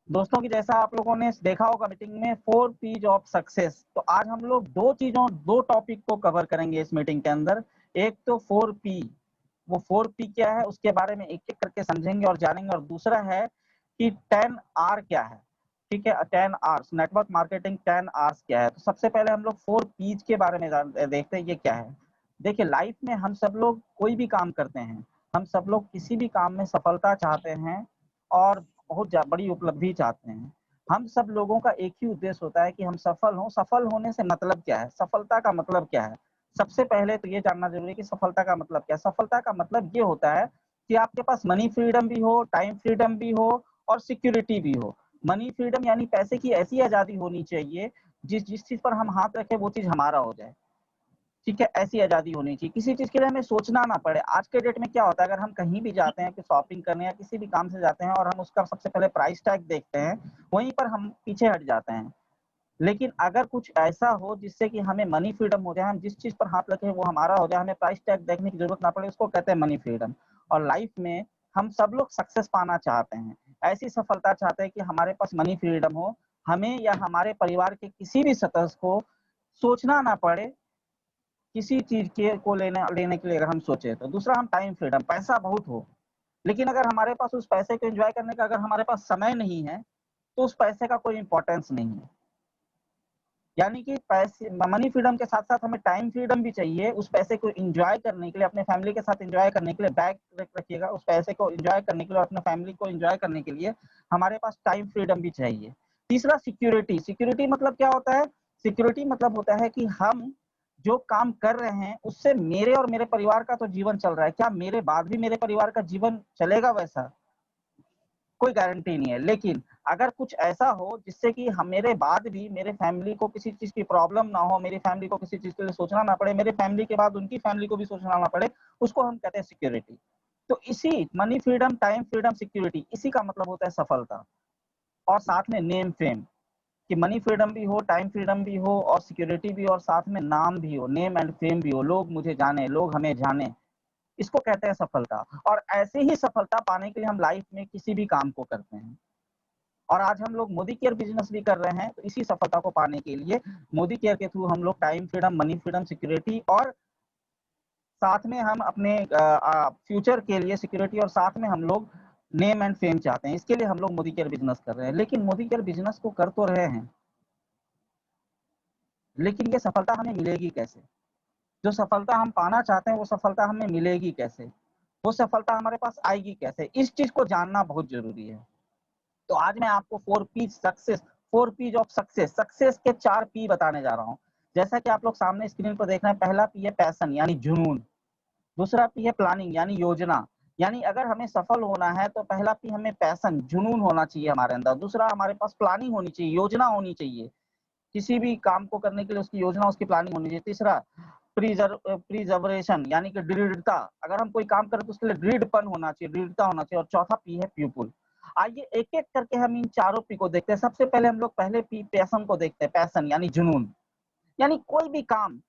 दोस्तों की जैसा आप लोगों ने देखा होगा मीटिंग में 4 पीज ऑफ सक्सेस। तो आज हम लोग दो टॉपिक को कवर करेंगे इस मीटिंग के अंदर। एक तो 4 पी, वो 4 पी क्या है उसके बारे में एक-एक करके समझेंगे और जानेंगे, और दूसरा है कि 10 आर क्या है। ठीक है, 10 आर्स, नेटवर्क मार्केटिंग 10 आर्स क्या है। तो सबसे पहले हम लोग 4 पीज के बारे में देखते हैं ये क्या है। देखिए, लाइफ में हम सब लोग कोई भी काम करते हैं, हम सब लोग किसी भी काम में सफलता चाहते हैं और बहुत बड़ी उपलब्धि चाहते हैं। हम सब लोगों का एक ही उद्देश्य होता है कि हम सफल हों। सफल होने से मतलब क्या है, सफलता का मतलब क्या है। सबसे पहले तो ये जानना जरूरी है कि सफलता का मतलब क्या है। सफलता का मतलब ये होता है कि आपके पास मनी फ्रीडम भी हो, टाइम फ्रीडम भी हो और सिक्योरिटी भी हो। मनी फ्रीडम यानी पैसे की ऐसी आजादी होनी चाहिए जिस जिस चीज पर हम हाथ रखें वो चीज हमारा हो जाए। ठीक है, ऐसी आजादी होनी चाहिए, किसी चीज के लिए हमें सोचना ना पड़े। आज के डेट में क्या होता है, अगर हम कहीं भी जाते हैं कि शॉपिंग करने या किसी भी काम से जाते हैं और हम उसका सबसे पहले प्राइस टैग देखते हैं, वहीं पर हम पीछे हट जाते हैं। लेकिन अगर कुछ ऐसा हो जिससे कि हमें मनी फ्रीडम हो जाए, हम जिस चीज पर हाथ रखें वो हमारा हो जाए, हमें प्राइस टैग देखने की जरूरत ना पड़े, उसको कहते हैं मनी फ्रीडम। और लाइफ में हम सब लोग सक्सेस पाना चाहते हैं, ऐसी सफलता चाहते हैं कि हमारे पास मनी फ्रीडम हो, हमें या हमारे परिवार के किसी भी सदस्य को सोचना ना पड़े किसी चीज के को लेने लेने के लिए। अगर हम सोचे तो दूसरा, हम टाइम फ्रीडम, पैसा बहुत हो लेकिन अगर हमारे पास उस पैसे को एंजॉय करने का अगर हमारे पास समय नहीं है तो उस पैसे का कोई इंपॉर्टेंस नहीं है। यानी कि पैसे, मनी फ्रीडम के साथ साथ हमें टाइम फ्रीडम भी चाहिए उस पैसे को एंजॉय करने के लिए, अपने फैमिली के साथ एंजॉय करने के लिए। बैक रखिएगा, उस पैसे को एंजॉय करने के लिए और अपने फैमिली को एंजॉय करने के लिए हमारे पास टाइम फ्रीडम भी चाहिए। तीसरा, सिक्योरिटी। सिक्योरिटी मतलब क्या होता है, सिक्योरिटी मतलब होता है कि हम जो काम कर रहे हैं उससे मेरे और मेरे परिवार का तो जीवन चल रहा है, क्या मेरे बाद भी मेरे परिवार का जीवन चलेगा वैसा कोई गारंटी नहीं है। लेकिन अगर कुछ ऐसा हो जिससे कि हम मेरे बाद भी मेरे फैमिली को किसी चीज की प्रॉब्लम ना हो, मेरी फैमिली को किसी चीज के लिए सोचना ना पड़े, मेरे फैमिली के बाद उनकी फैमिली को भी सोचना ना पड़े, उसको हम कहते हैं सिक्योरिटी। तो इसी money freedom, time freedom, security, इसी का मतलब होता है सफलता। और साथ में नेम फेम, कि मनी फ्रीडम भी हो, टाइम फ्रीडम भी हो और सिक्योरिटी भी हो और साथ में नाम भी हो, नेम एंड फेम भी हो, लोग मुझे जाने, लोग हमें जाने, इसको कहते हैं सफलता। और ऐसे ही सफलता पाने के लिए हम लाइफ में किसी भी काम को करते हैं। और आज हम लोग मोदी केयर बिजनेस भी कर रहे हैं, तो इसी सफलता को पाने के लिए मोदी केयर के थ्रू हम लोग time freedom, money freedom, security और साथ में हम अपने फ्यूचर के लिए सिक्योरिटी और साथ में हम लोग नेम एंड फेम चाहते हैं। इसके लिए हम लोग मोदी केयर बिजनेस कर रहे हैं। लेकिन मोदी केयर बिजनेस को कर तो रहे हैं, लेकिन ये सफलता हमें मिलेगी कैसे? जो सफलता हम पाना चाहते हैं वो सफलता हमें मिलेगी कैसे? वो सफलता हमारे पास आएगी कैसे? इस चीज को जानना बहुत जरूरी है। तो आज मैं आपको 4 P success, 4 Ps of success, success के 4 पी बताने जा रहा हूँ। जैसा कि आप लोग सामने स्क्रीन पर देख रहे हैं, पहला पी है पैशन यानी जुनून। दूसरा पी है प्लानिंग यानी योजना, यानी अगर हमें सफल होना है तो पहला पी हमें पैशन, जुनून होना चाहिए हमारे अंदर। दूसरा, हमारे पास प्लानिंग होनी चाहिए, योजना होनी चाहिए, किसी भी काम को करने के लिए उसकी योजना, उसकी प्लानिंग होनी चाहिए। तीसरा, प्रिजर्वेशन यानी कि दृढ़ता, अगर हम कोई काम करें तो उसके लिए दृढ़पन होना चाहिए, दृढ़ता होना चाहिए। और चौथा पी है प्यूपुल। आइए एक एक करके हम इन चारों पी को देखते हैं। सबसे पहले हम लोग पहले पी पैशन को देखते हैं। पैशन यानी जुनून, यानी कोई भी काम,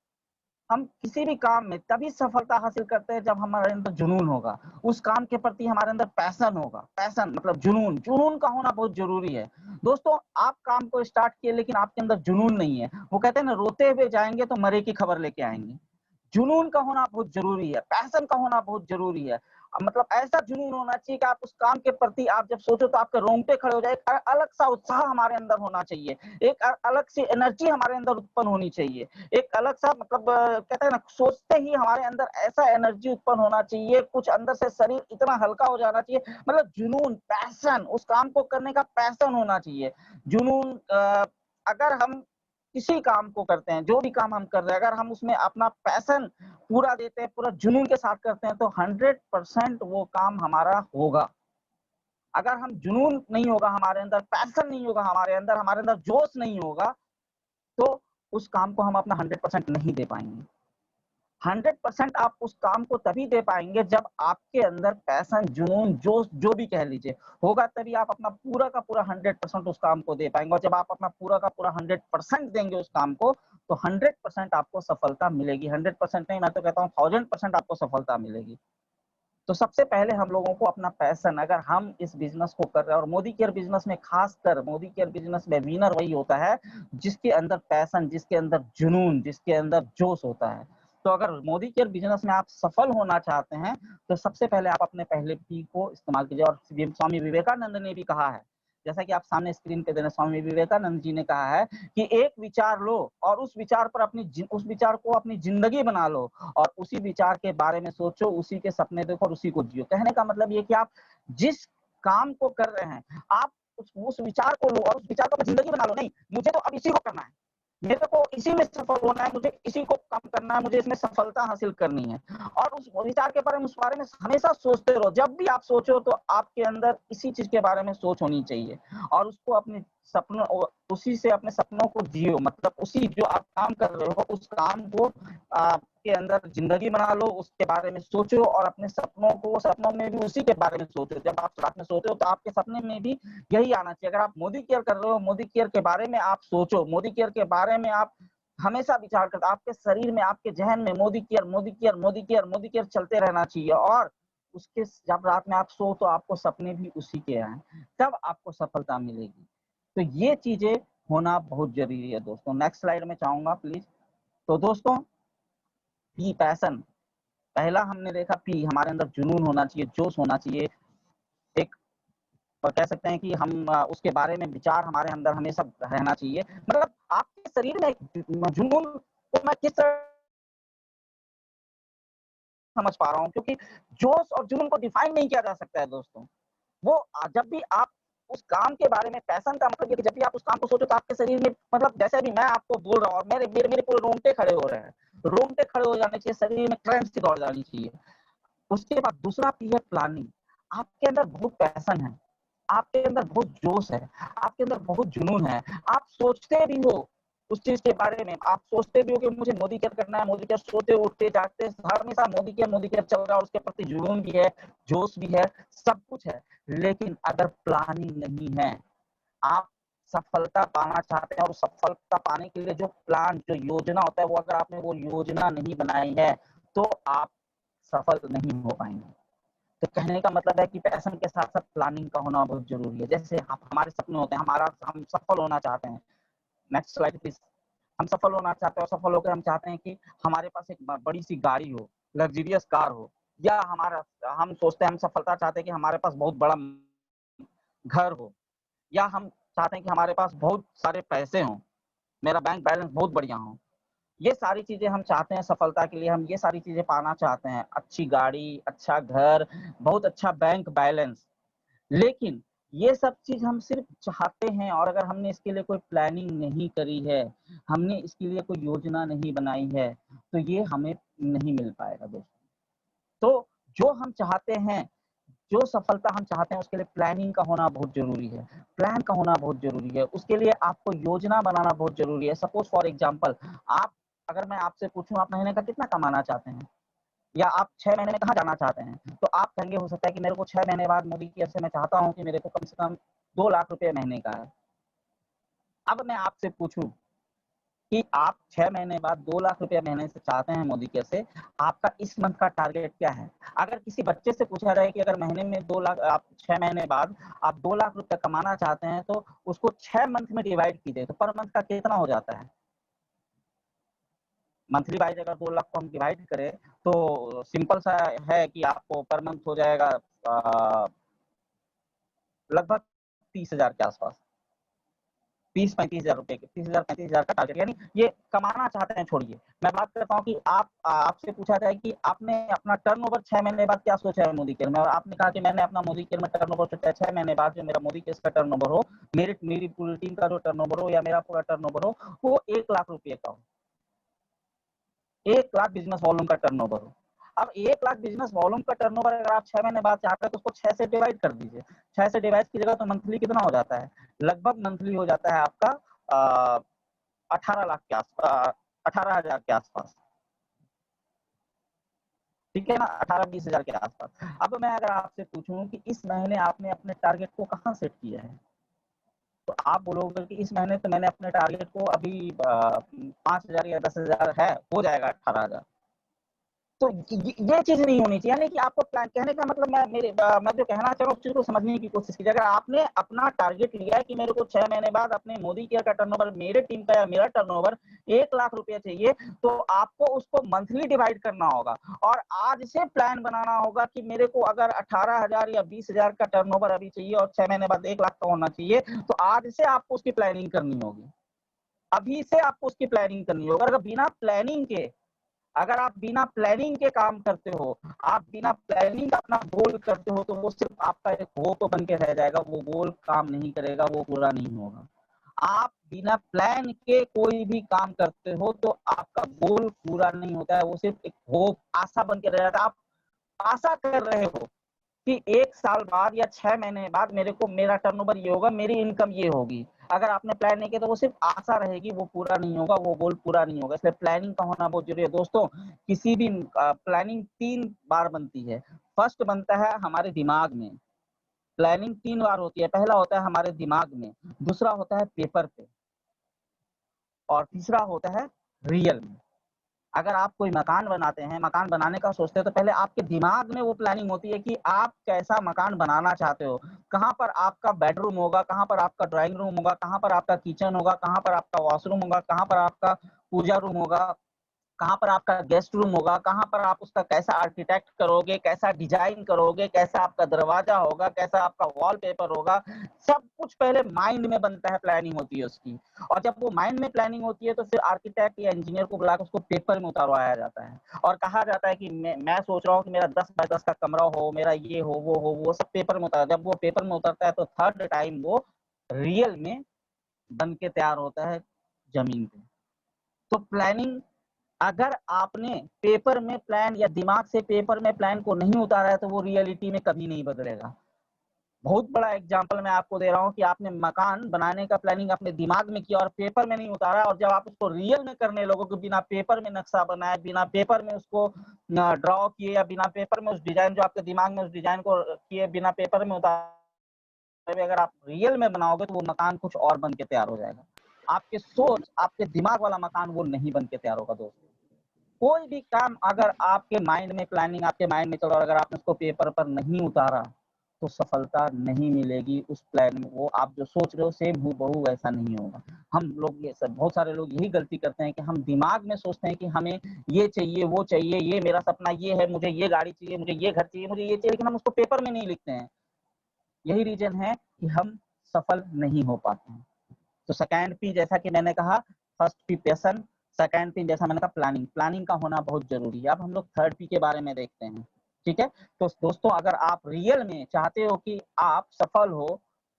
हम किसी भी काम में तभी सफलता हासिल करते हैं जब हमारे अंदर जुनून होगा, उस काम के प्रति हमारे अंदर पैशन होगा। पैशन मतलब जुनून, जुनून का होना बहुत जरूरी है। दोस्तों, आप काम को स्टार्ट किए लेकिन आपके अंदर जुनून नहीं है, वो कहते हैं ना, रोते हुए जाएंगे तो मरे की खबर लेके आएंगे। जुनून का होना बहुत जरूरी है, पैशन का होना बहुत जरूरी है। मतलब ऐसा जुनून होना चाहिए कि आप उस काम के प्रति आप जब सोचो तो आपके रोंगटे खड़े हो जाए। एक अलग सा उत्साह हमारे अंदर होना चाहिए, एक अलग सी एनर्जी हमारे अंदर उत्पन्न होनी चाहिए, एक अलग सा मतलब कहते हैं ना, सोचते ही हमारे अंदर ऐसा एनर्जी उत्पन्न होना चाहिए, कुछ अंदर से शरीर इतना हल्का हो जाना चाहिए। मतलब जुनून, पैशन, उस काम को करने का पैशन होना चाहिए। जुनून, अगर हम किसी काम को करते हैं, जो भी काम हम कर रहे हैं, अगर हम उसमें अपना पैशन पूरा देते हैं, पूरा जुनून के साथ करते हैं, तो 100% वो काम हमारा होगा। अगर हम जुनून नहीं होगा हमारे अंदर, पैशन नहीं होगा हमारे अंदर जोश नहीं होगा, तो उस काम को हम अपना 100% नहीं दे पाएंगे। 100% आप उस काम को तभी दे पाएंगे जब आपके अंदर पैशन, जुनून, जोश, जो भी कह लीजिए, होगा, तभी आप अपना पूरा का पूरा 100% उस काम को दे पाएंगे। और जब आप अपना पूरा का पूरा 100% देंगे उस काम को, तो 100% आपको सफलता मिलेगी। 100% नहीं, मैं तो कहता हूँ 1000% आपको सफलता मिलेगी। तो सबसे पहले हम लोगों को अपना पैशन, अगर हम इस बिजनेस को कर रहे हैं, और मोदी केयर बिजनेस में खासकर मोदी केयर बिजनेस में विनर वही होता है जिसके अंदर पैशन, जिसके अंदर जुनून, जिसके अंदर जोश होता है। तो अगर मोदी केयर बिजनेस में आप सफल होना चाहते हैं तो सबसे पहले आप अपने पहले पी को इस्तेमाल कीजिए। और स्वामी विवेकानंद ने भी कहा है, जैसा कि आप सामने स्क्रीन पे दे रहे हैं, स्वामी विवेकानंद जी ने कहा है कि एक विचार लो और उस विचार पर उस विचार को अपनी जिंदगी बना लो और उसी विचार के बारे में सोचो, उसी के सपने देखो और उसी को जियो। कहने का मतलब ये कि आप जिस काम को कर रहे हैं, आप उस विचार को लो और उस विचार को अपनी जिंदगी बना लो। नहीं, मुझे तो अब इसी को करना है, मेरे को इसी में सफल होना है, मुझे इसी को काम करना है, मुझे इसमें सफलता हासिल करनी है। और उस विचार के बारे में, उस बारे में हमेशा सोचते रहो। जब भी आप सोचो तो आपके अंदर इसी चीज के बारे में सोच होनी चाहिए और उसको अपने सपनों, उसी से अपने सपनों को जियो। मतलब उसी जो आप काम कर रहे हो उस काम को आपके अंदर जिंदगी बना लो, उसके बारे में सोचो और अपने सपनों में भी उसी के बारे में सोचो। जब आप रात में सोते हो तो आपके सपने में भी यही आना चाहिए। अगर आप मोदी केयर कर रहे हो, मोदी केयर के बारे में आप सोचो, मोदी केयर के बारे में आप हमेशा विचार करते, आपके शरीर में, आपके जहन में Modi care, Modi care, Modi care, Modi care चलते रहना चाहिए। और उसके जब रात में आप सो तो आपको सपने भी उसी के आए, तब आपको सफलता मिलेगी। तो ये चीजें होना बहुत जरूरी है दोस्तों। नेक्स्ट स्लाइड में चाहूंगा प्लीज। तो दोस्तों, पी पैशन, पहला हमने देखा पी, हमारे अंदर जुनून होना चाहिए, जोश होना चाहिए, एक कह सकते हैं कि हम उसके बारे में विचार हमारे अंदर हमेशा रहना चाहिए। मतलब आपके शरीर में जुनून को मैं किस तरह समझ पा रहा हूँ, क्योंकि जोश और जुनून को डिफाइन नहीं किया जा सकता है दोस्तों। वो जब भी आप उस काम के बारे में, पैशन का मतलब ये कि जब भी आप उस काम को सोचो तो आपके शरीर में, मतलब जैसे अभी मैं आपको बोल रहा हूँ और मेरे मेरे मेरे पूरे रोंगटे खड़े हो रहे हैं, रोंगटे खड़े हो जाने चाहिए, शरीर में करंट सी दौड़ जानी चाहिए। उसके बाद दूसरा पी है प्लानिंग। आपके अंदर बहुत पैशन है, आपके अंदर बहुत जोश है, आपके अंदर बहुत जुनून है, आप सोचते भी हो उस चीज के बारे में, आप सोचते भी हो कि मुझे मोदी केयर करना है, मोदी केयर, सोते उठते जागते हमेशा मोदी केयर चल रहा है, उसके प्रति जुनून भी है, जोश भी है, सब कुछ है। लेकिन अगर प्लानिंग नहीं है, आप सफलता पाना चाहते हैं और सफलता पाने के लिए जो प्लान, जो योजना होता है, वो अगर आपने वो योजना नहीं बनाई है तो आप सफल नहीं हो पाएंगे। तो कहने का मतलब है कि पैशन के साथ साथ प्लानिंग का होना बहुत जरूरी है। जैसे हमारे सपने होते हैं, हम सफल होना चाहते हैं। Next slide please. हम सफल होना चाहते हैं और सफल होकर हम चाहते हैं कि हमारे पास एक बड़ी सी गाड़ी हो, लग्जरियस कार हो, या हम सोचते हैं, हम सफलता चाहते हैं कि हमारे पास बहुत बड़ा घर हो, या हम चाहते हैं कि हमारे पास बहुत सारे पैसे हों, मेरा बैंक बैलेंस बहुत बढ़िया हो। ये सारी चीजें हम चाहते हैं सफलता के लिए, हम ये सारी चीजें पाना चाहते हैं, अच्छी गाड़ी, अच्छा घर, बहुत अच्छा बैंक बैलेंस। लेकिन ये सब चीज हम सिर्फ चाहते हैं और अगर हमने इसके लिए कोई प्लानिंग नहीं करी है, हमने इसके लिए कोई योजना नहीं बनाई है, तो ये हमें नहीं मिल पाएगा दोस्तों। तो जो हम चाहते हैं, जो सफलता हम चाहते हैं, उसके लिए प्लानिंग का होना बहुत जरूरी है, प्लान का होना बहुत जरूरी है। उसके लिए आपको योजना बनाना बहुत जरूरी है। सपोज फॉर एग्जांपल, आप, अगर मैं आपसे पूछूं आप महीने का कितना कमाना चाहते हैं, या आप 6 महीने में कहाँ जाना चाहते हैं, तो आप कहेंगे हो सकता है कि मेरे को 6 महीने बाद मोदी केयर से मैं चाहता हूँ कि मेरे को कम से कम 2 लाख रुपए महीने का है। अब मैं आपसे पूछूं कि आप 6 महीने बाद 2 लाख रुपए महीने से चाहते हैं मोदी केयर से, आपका इस मंथ का टारगेट क्या है? अगर किसी बच्चे से पूछा जाए कि अगर महीने में 2 लाख, आप 6 महीने बाद आप 2 लाख रुपए कमाना चाहते हैं, तो उसको 6 मंथ में डिवाइड कीजिए तो पर मंथ का कितना हो जाता है? मंथली वाइज अगर 2 लाख को हम डिवाइड करें तो सिंपल सा है कि आपको पर मंथ हो जाएगा लगभग 30,000 के आसपास, 30-35,000 रुपए के, 30,000-35,000 का टारगेट, यानी ये कमाना चाहते हैं। छोड़िए, मैं बात करता हूँ कि आपसे पूछा जाए कि आपने अपना टर्नओवर 6 महीने बाद क्या सोचा है मोदी केयर में, और आपने कहा कि मैंने अपना मोदी केयर में टर्नओवर सोचा है 6 महीने बाद जो मेरा मोदी केयर का टर्नओवर हो, मेरी पूरी टीम का जो टर्नओवर हो या मेरा पूरा टर्नओवर हो, वो 1 लाख रुपए का हो, 1 लाख बिजनेस वॉल्यूम का टर्नओवर हो। अब 1 लाख बिजनेस वॉल्यूम का टर्नओवर अगर आप 6 महीने बाद चाहते हैं तो उसको 6 से डिवाइड कर दीजिए। 6 से डिवाइड कीजिएगा तो मंथली कितना हो जाता है? लगभग मंथली हो जाता है आपका 18 लाख के आसपास, 18,000 के आसपास। ठीक है ना, 18-20,000 के आसपास। अब मैं अगर आपसे पूछूं कि इस महीने आपने अपने टारगेट को कहाँ सेट किया है, तो आप बोलोगे कि इस महीने तो मैंने अपने टारगेट को अभी 5,000 या 10,000 है, हो जाएगा 18,000। तो ये चीज नहीं होनी चाहिए। यानी कि आपको प्लान, कहने का मतलब मैं जो कहना चाह रहा हूँ उस चीज को समझने की कोशिश कीजिए। अगर आपने अपना टारगेट लिया है कि मेरे को 6 महीने बाद अपने मोदी केयर का टर्नओवर, मेरे टीम का या मेरा टर्नओवर 1 लाख रुपया चाहिए, तो आपको उसको मंथली डिवाइड करना होगा और आज से प्लान बनाना होगा कि मेरे को अगर 18,000 या 20,000 का टर्नओवर अभी चाहिए और 6 महीने बाद 1 लाख का होना चाहिए, तो आज से आपको उसकी प्लानिंग करनी होगी। अभी से आपको उसकी प्लानिंग करनी होगी। अगर बिना प्लानिंग के, अगर आप बिना प्लानिंग के काम करते हो, आप बिना प्लानिंग का अपना गोल करते हो, तो वो सिर्फ आपका एक होप बन के रह जाएगा, वो गोल काम नहीं करेगा, वो पूरा नहीं होगा। आप बिना प्लान के कोई भी काम करते हो तो आपका गोल पूरा नहीं होता है, वो सिर्फ एक होप, आशा बन के रह जाता है। आप आशा कर रहे हो कि 1 साल बाद या 6 महीने बाद मेरे को मेरा टर्नओवर ये होगा, मेरी इनकम ये होगी। अगर आपने प्लान नहीं किया तो वो सिर्फ आशा रहेगी, वो पूरा नहीं होगा, वो गोल पूरा नहीं होगा। इसलिए प्लानिंग का होना बहुत जरूरी है दोस्तों। किसी भी प्लानिंग 3 बार बनती है। फर्स्ट बनता है हमारे दिमाग में, प्लानिंग 3 बार होती है। पहला होता है हमारे दिमाग में, दूसरा होता है पेपर पे, और तीसरा होता है रियल में। अगर आप कोई मकान बनाते हैं, मकान बनाने का सोचते हैं, तो पहले आपके दिमाग में वो प्लानिंग होती है कि आप कैसा मकान बनाना चाहते हो, कहाँ पर आपका बेडरूम होगा, कहाँ पर आपका ड्राइंग रूम होगा, कहाँ पर आपका किचन होगा, कहाँ पर आपका वॉशरूम होगा, कहाँ पर आपका पूजा रूम होगा, कहाँ पर आपका गेस्ट रूम होगा, कहाँ पर आप उसका कैसा आर्किटेक्ट करोगे, कैसा डिजाइन करोगे, कैसा आपका दरवाजा होगा, कैसा आपका वॉलपेपर होगा। सब कुछ पहले माइंड में बनता है, प्लानिंग होती है उसकी। और जब वो माइंड में प्लानिंग होती है तो फिर आर्किटेक्ट या इंजीनियर को बुलाकर उसको पेपर में उतारवाया जाता है और कहा जाता है कि मैं सोच रहा हूँ कि मेरा 10 बाय 10 का कमरा हो, मेरा ये हो, वो सब पेपर में उतार। जब वो पेपर में उतरता है तो थर्ड टाइम वो रियल में बन के तैयार होता है जमीन पे। तो प्लानिंग, अगर आपने पेपर में प्लान या दिमाग से पेपर में प्लान को नहीं उतारा है तो वो रियलिटी में कभी नहीं बदलेगा। बहुत बड़ा एग्जांपल मैं आपको दे रहा हूँ कि आपने मकान बनाने का प्लानिंग अपने दिमाग में किया और पेपर में नहीं उतारा, और जब आप उसको रियल में करने लोगों को, बिना पेपर में नक्शा बनाए, बिना पेपर में उसको ड्रॉ किए, या बिना पेपर में उस डिजाइन जो आपके दिमाग में उस डिजाइन को किए बिना पेपर में उतारे, अगर आप रियल में बनाओगे तो वो मकान कुछ और बन के तैयार हो जाएगा। आपके सोच, आपके दिमाग वाला मकान वो नहीं बन के तैयार होगा दोस्तों। कोई भी काम अगर आपके माइंड में प्लानिंग आपके माइंड में चल रहा है, अगर आपने उसको पेपर पर नहीं उतारा तो सफलता नहीं मिलेगी उस प्लान में। वो आप जो सोच रहे हो सेम हूबहू वैसा नहीं होगा। हम लोग ये सब, बहुत सारे लोग यही गलती करते हैं कि हम दिमाग में सोचते हैं कि हमें ये चाहिए, वो चाहिए, ये मेरा सपना ये है, मुझे ये गाड़ी चाहिए, मुझे ये घर चाहिए, मुझे ये चाहिए, लेकिन हम उसको पेपर में नहीं लिखते हैं। यही रीजन है कि हम सफल नहीं हो पाते हैं। तो सेकंड पी, जैसा कि मैंने कहा, first P passion, second P जैसा मैंने कहा प्लानिंग, प्लानिंग का होना बहुत जरूरी है। अब हम लोग थर्ड पी के बारे में देखते हैं। ठीक है, तो दोस्तों अगर आप रियल में चाहते हो कि आप सफल हो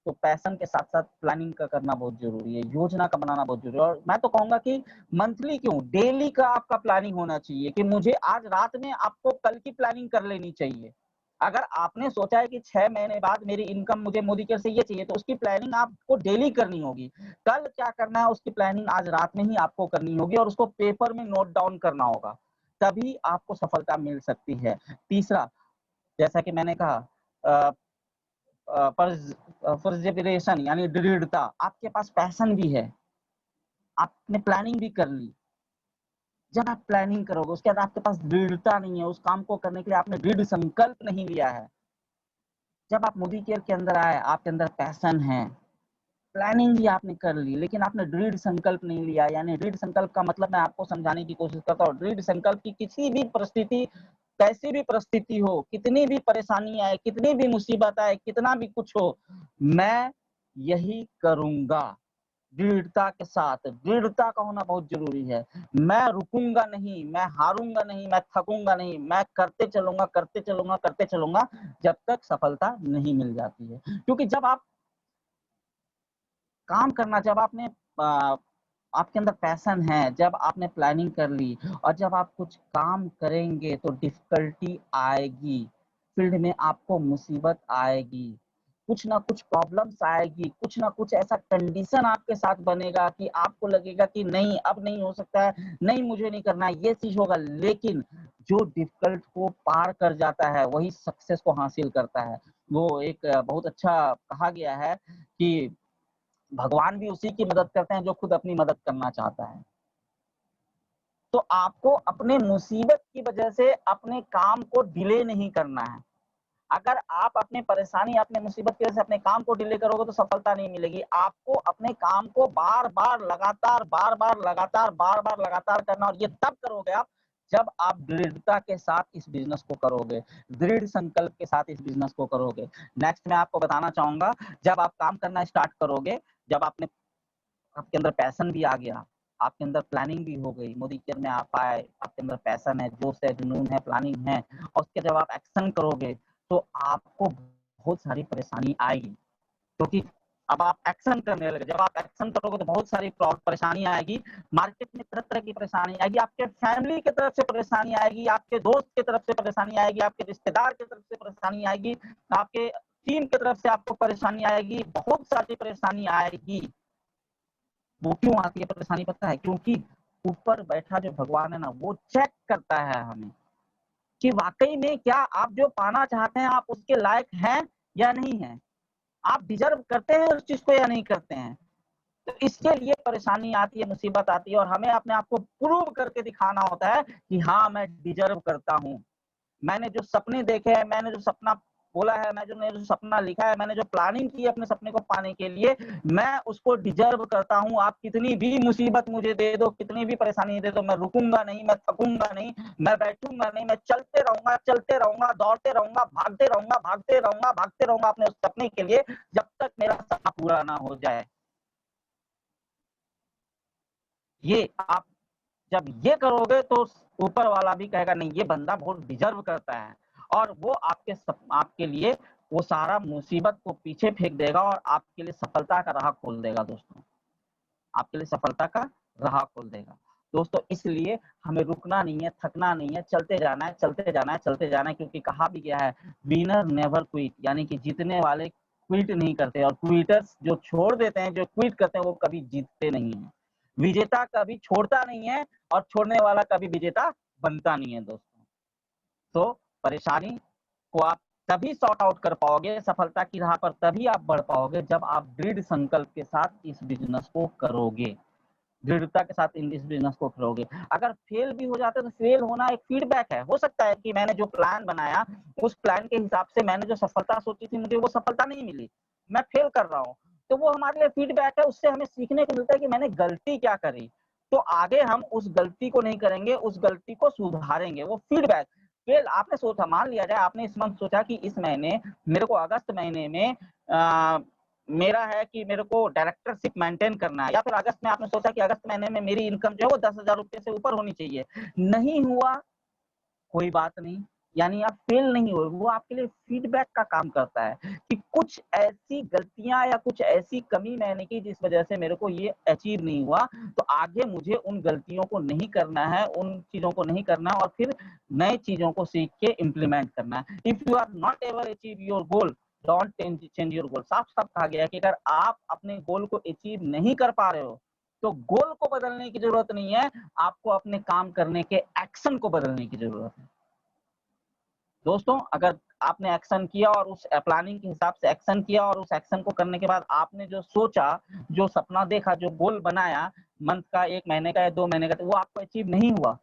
तो पैशन के साथ साथ प्लानिंग का करना बहुत जरूरी है, योजना का बनाना बहुत जरूरी है। और मैं तो कहूंगा कि मंथली क्यों, डेली का आपका प्लानिंग होना चाहिए कि मुझे आज रात में आपको कल की प्लानिंग कर लेनी चाहिए। अगर आपने सोचा है कि 6 महीने बाद मेरी इनकम मुझे मोदी केयर से ये चाहिए, तो उसकी प्लानिंग आपको डेली करनी होगी। कल क्या करना है उसकी प्लानिंग आज रात में ही आपको करनी होगी और उसको पेपर में नोट डाउन करना होगा, तभी आपको सफलता मिल सकती है। तीसरा, जैसा कि मैंने कहा, परसेवरेशन यानी दृढ़ता। आपके पास पैशन भी है, आपने प्लानिंग भी कर ली। जब आप प्लानिंग करोगे उसके बाद आपके पास दृढ़ता नहीं है, उस काम को करने के लिए आपने दृढ़ संकल्प नहीं लिया है। जब आप मोदी केयर के अंदर आए, आपके अंदर पैशन है, प्लानिंग भी आपने कर ली, लेकिन आपने दृढ़ संकल्प नहीं लिया। यानी दृढ़ संकल्प का मतलब मैं आपको समझाने की कोशिश करता हूँ। दृढ़ संकल्प की किसी भी परिस्थिति, कैसी भी परिस्थिति हो, कितनी भी परेशानी आए, कितनी भी मुसीबत आए, कितना भी कुछ हो, मैं यही करूंगा। दृढ़ता के साथ, दृढ़ता का होना बहुत जरूरी है। मैं रुकूंगा नहीं, मैं हारूंगा नहीं, मैं थकूंगा नहीं, मैं करते चलूंगा, करते चलूंगा, करते चलूंगा जब तक सफलता नहीं मिल जाती है। क्योंकि जब आप काम करना, जब आपने आपके अंदर पैशन है, जब आपने प्लानिंग कर ली और जब आप कुछ काम करेंगे तो डिफिकल्टी आएगी, फील्ड में आपको मुसीबत आएगी, कुछ ना कुछ प्रॉब्लम्स आएगी, कुछ ना कुछ ऐसा कंडीशन आपके साथ बनेगा कि आपको लगेगा कि नहीं अब नहीं हो सकता है, नहीं मुझे नहीं करना है, ये चीज होगा। लेकिन जो डिफिकल्ट को पार कर जाता है वही सक्सेस को हासिल करता है। वो एक बहुत अच्छा कहा गया है कि भगवान भी उसी की मदद करते हैं जो खुद अपनी मदद करना चाहता है। तो आपको अपने मुसीबत की वजह से अपने काम को डिले नहीं करना है। अगर आप अपनी परेशानी, अपने मुसीबत की वजह से अपने काम को डिले करोगे तो सफलता नहीं मिलेगी। आपको अपने काम को बार-बार लगातार करना, और ये तब करोगे आप जब आप दृढ़ता के साथ इस बिज़नेस को करोगे, दृढ़ संकल्प के साथ इस बिज़नेस को करोगे। नेक्स्ट मैं आपको बताना चाहूँगा, जब आप काम करना स्टार्ट करोगे, जब आपके अंदर पैशन भी आ गया, आपके अंदर प्लानिंग भी हो गई, मोदी केयर में आप आए, आपके अंदर पैशन है, जोश है, जुनून है, प्लानिंग है, और उसके जब आप एक्शन करोगे तो आपको बहुत सारी परेशानी आएगी, क्योंकि अब आप एक्शन करने लगे। जब आप एक्शन करोगे तो बहुत सारी परेशानी आएगी, मार्केट में तरह तरह की परेशानी आएगी, आपके फैमिली की तरफ से परेशानी आएगी, आपके दोस्त की तरफ से परेशानी आएगी, आपके रिश्तेदार की तरफ से परेशानी आएगी, आपके टीम की तरफ से आपको परेशानी आएगी, बहुत सारी परेशानी आएगी। वो क्यों आती है परेशानी पता है? क्योंकि ऊपर बैठा जो भगवान है ना, वो चेक करता है हमें कि वाकई में क्या आप जो पाना चाहते हैं आप उसके लायक हैं या नहीं है, आप डिजर्व करते हैं उस चीज को या नहीं करते हैं। तो इसके लिए परेशानी आती है, मुसीबत आती है, और हमें अपने आप को प्रूव करके दिखाना होता है कि हाँ मैं डिजर्व करता हूँ। मैंने जो सपने देखे हैं, मैंने जो सपना बोला है, मैंने जो सपना लिखा है, मैंने जो प्लानिंग की है अपने सपने को पाने के लिए, मैं उसको डिजर्व करता हूँ। आप कितनी भी मुसीबत मुझे दे दो, कितनी भी परेशानी दे दो, मैं रुकूंगा नहीं, मैं थकूंगा नहीं, मैं बैठूंगा नहीं, मैं चलते रहूंगा, दौड़ते रहूंगा, भागते रहूंगा अपने उस सपने के लिए, जब तक मेरा सपना पूरा ना हो जाए। ये आप जब ये करोगे तो ऊपर वाला भी कहेगा नहीं ये बंदा बहुत डिजर्व करता है, और वो आपके लिए वो सारा मुसीबत को पीछे फेंक देगा और आपके लिए सफलता का राह खोल देगा। दोस्तों, आपके लिए सफलता का राह खोल देगा। दोस्तों, इसलिए हमें रुकना नहीं है, थकना नहीं है, चलते जाना है, क्योंकि कहा भी गया है विनर नेवर क्विट, यानी कि जीतने वाले क्विट नहीं करते, और क्विटर्स जो छोड़ देते हैं, जो क्विट करते हैं, वो कभी जीतते नहीं है। विजेता कभी छोड़ता नहीं है, और छोड़ने वाला कभी विजेता बनता नहीं है। दोस्तों, तो परेशानी को आप तभी सॉर्ट आउट कर पाओगे, सफलता की राह पर तभी आप बढ़ पाओगे जब आप दृढ़ संकल्प के साथ इस बिजनेस को करोगे, दृढ़ता के साथ इस बिजनेस को करोगे। अगर फेल भी हो जाते तो फेल होना एक फीडबैक है। हो सकता है कि मैंने जो प्लान बनाया उस प्लान के हिसाब से मैंने जो सफलता सोची थी, मुझे वो सफलता नहीं मिली, मैं फेल कर रहा हूँ, तो वो हमारे लिए फीडबैक है। उससे हमें सीखने को मिलता है कि मैंने गलती क्या करी, तो आगे हम उस गलती को नहीं करेंगे, उस गलती को सुधारेंगे। वो फीडबैक फेल आपने सोचा, मान लिया जाए आपने इस मंथ सोचा कि इस महीने मेरे को अगस्त महीने में मेरा है कि मेरे को डायरेक्टरशिप मेंटेन करना है, या फिर अगस्त में आपने सोचा कि अगस्त महीने में मेरी इनकम जो है वो 10,000 रुपए से ऊपर होनी चाहिए, नहीं हुआ, कोई बात नहीं, यानी आप फेल नहीं हुए। वो आपके लिए फीडबैक का काम करता है कि कुछ ऐसी गलतियां या कुछ ऐसी कमी मैंने की जिस वजह से मेरे को ये अचीव नहीं हुआ, तो आगे मुझे उन गलतियों को नहीं करना है, उन चीजों को नहीं करना, और फिर नए चीजों को सीख के इम्प्लीमेंट करना है। If you are not ever achieve your goal, don't change your goal. साफ साफ कहा गया है कि अगर आप अपने गोल को अचीव नहीं कर पा रहे हो तो गोल को बदलने की जरूरत नहीं है, आपको अपने काम करने के एक्शन को बदलने की जरूरत है। दोस्तों, अगर आपने एक्शन किया और उस प्लानिंग के हिसाब से एक्शन किया, और उस एक्शन को करने के बाद आपने जो सोचा, जो सपना देखा, जो गोल बनाया मंथ का, 1 महीने का या 2 महीने का, तो वो आपको अचीव नहीं हुआ,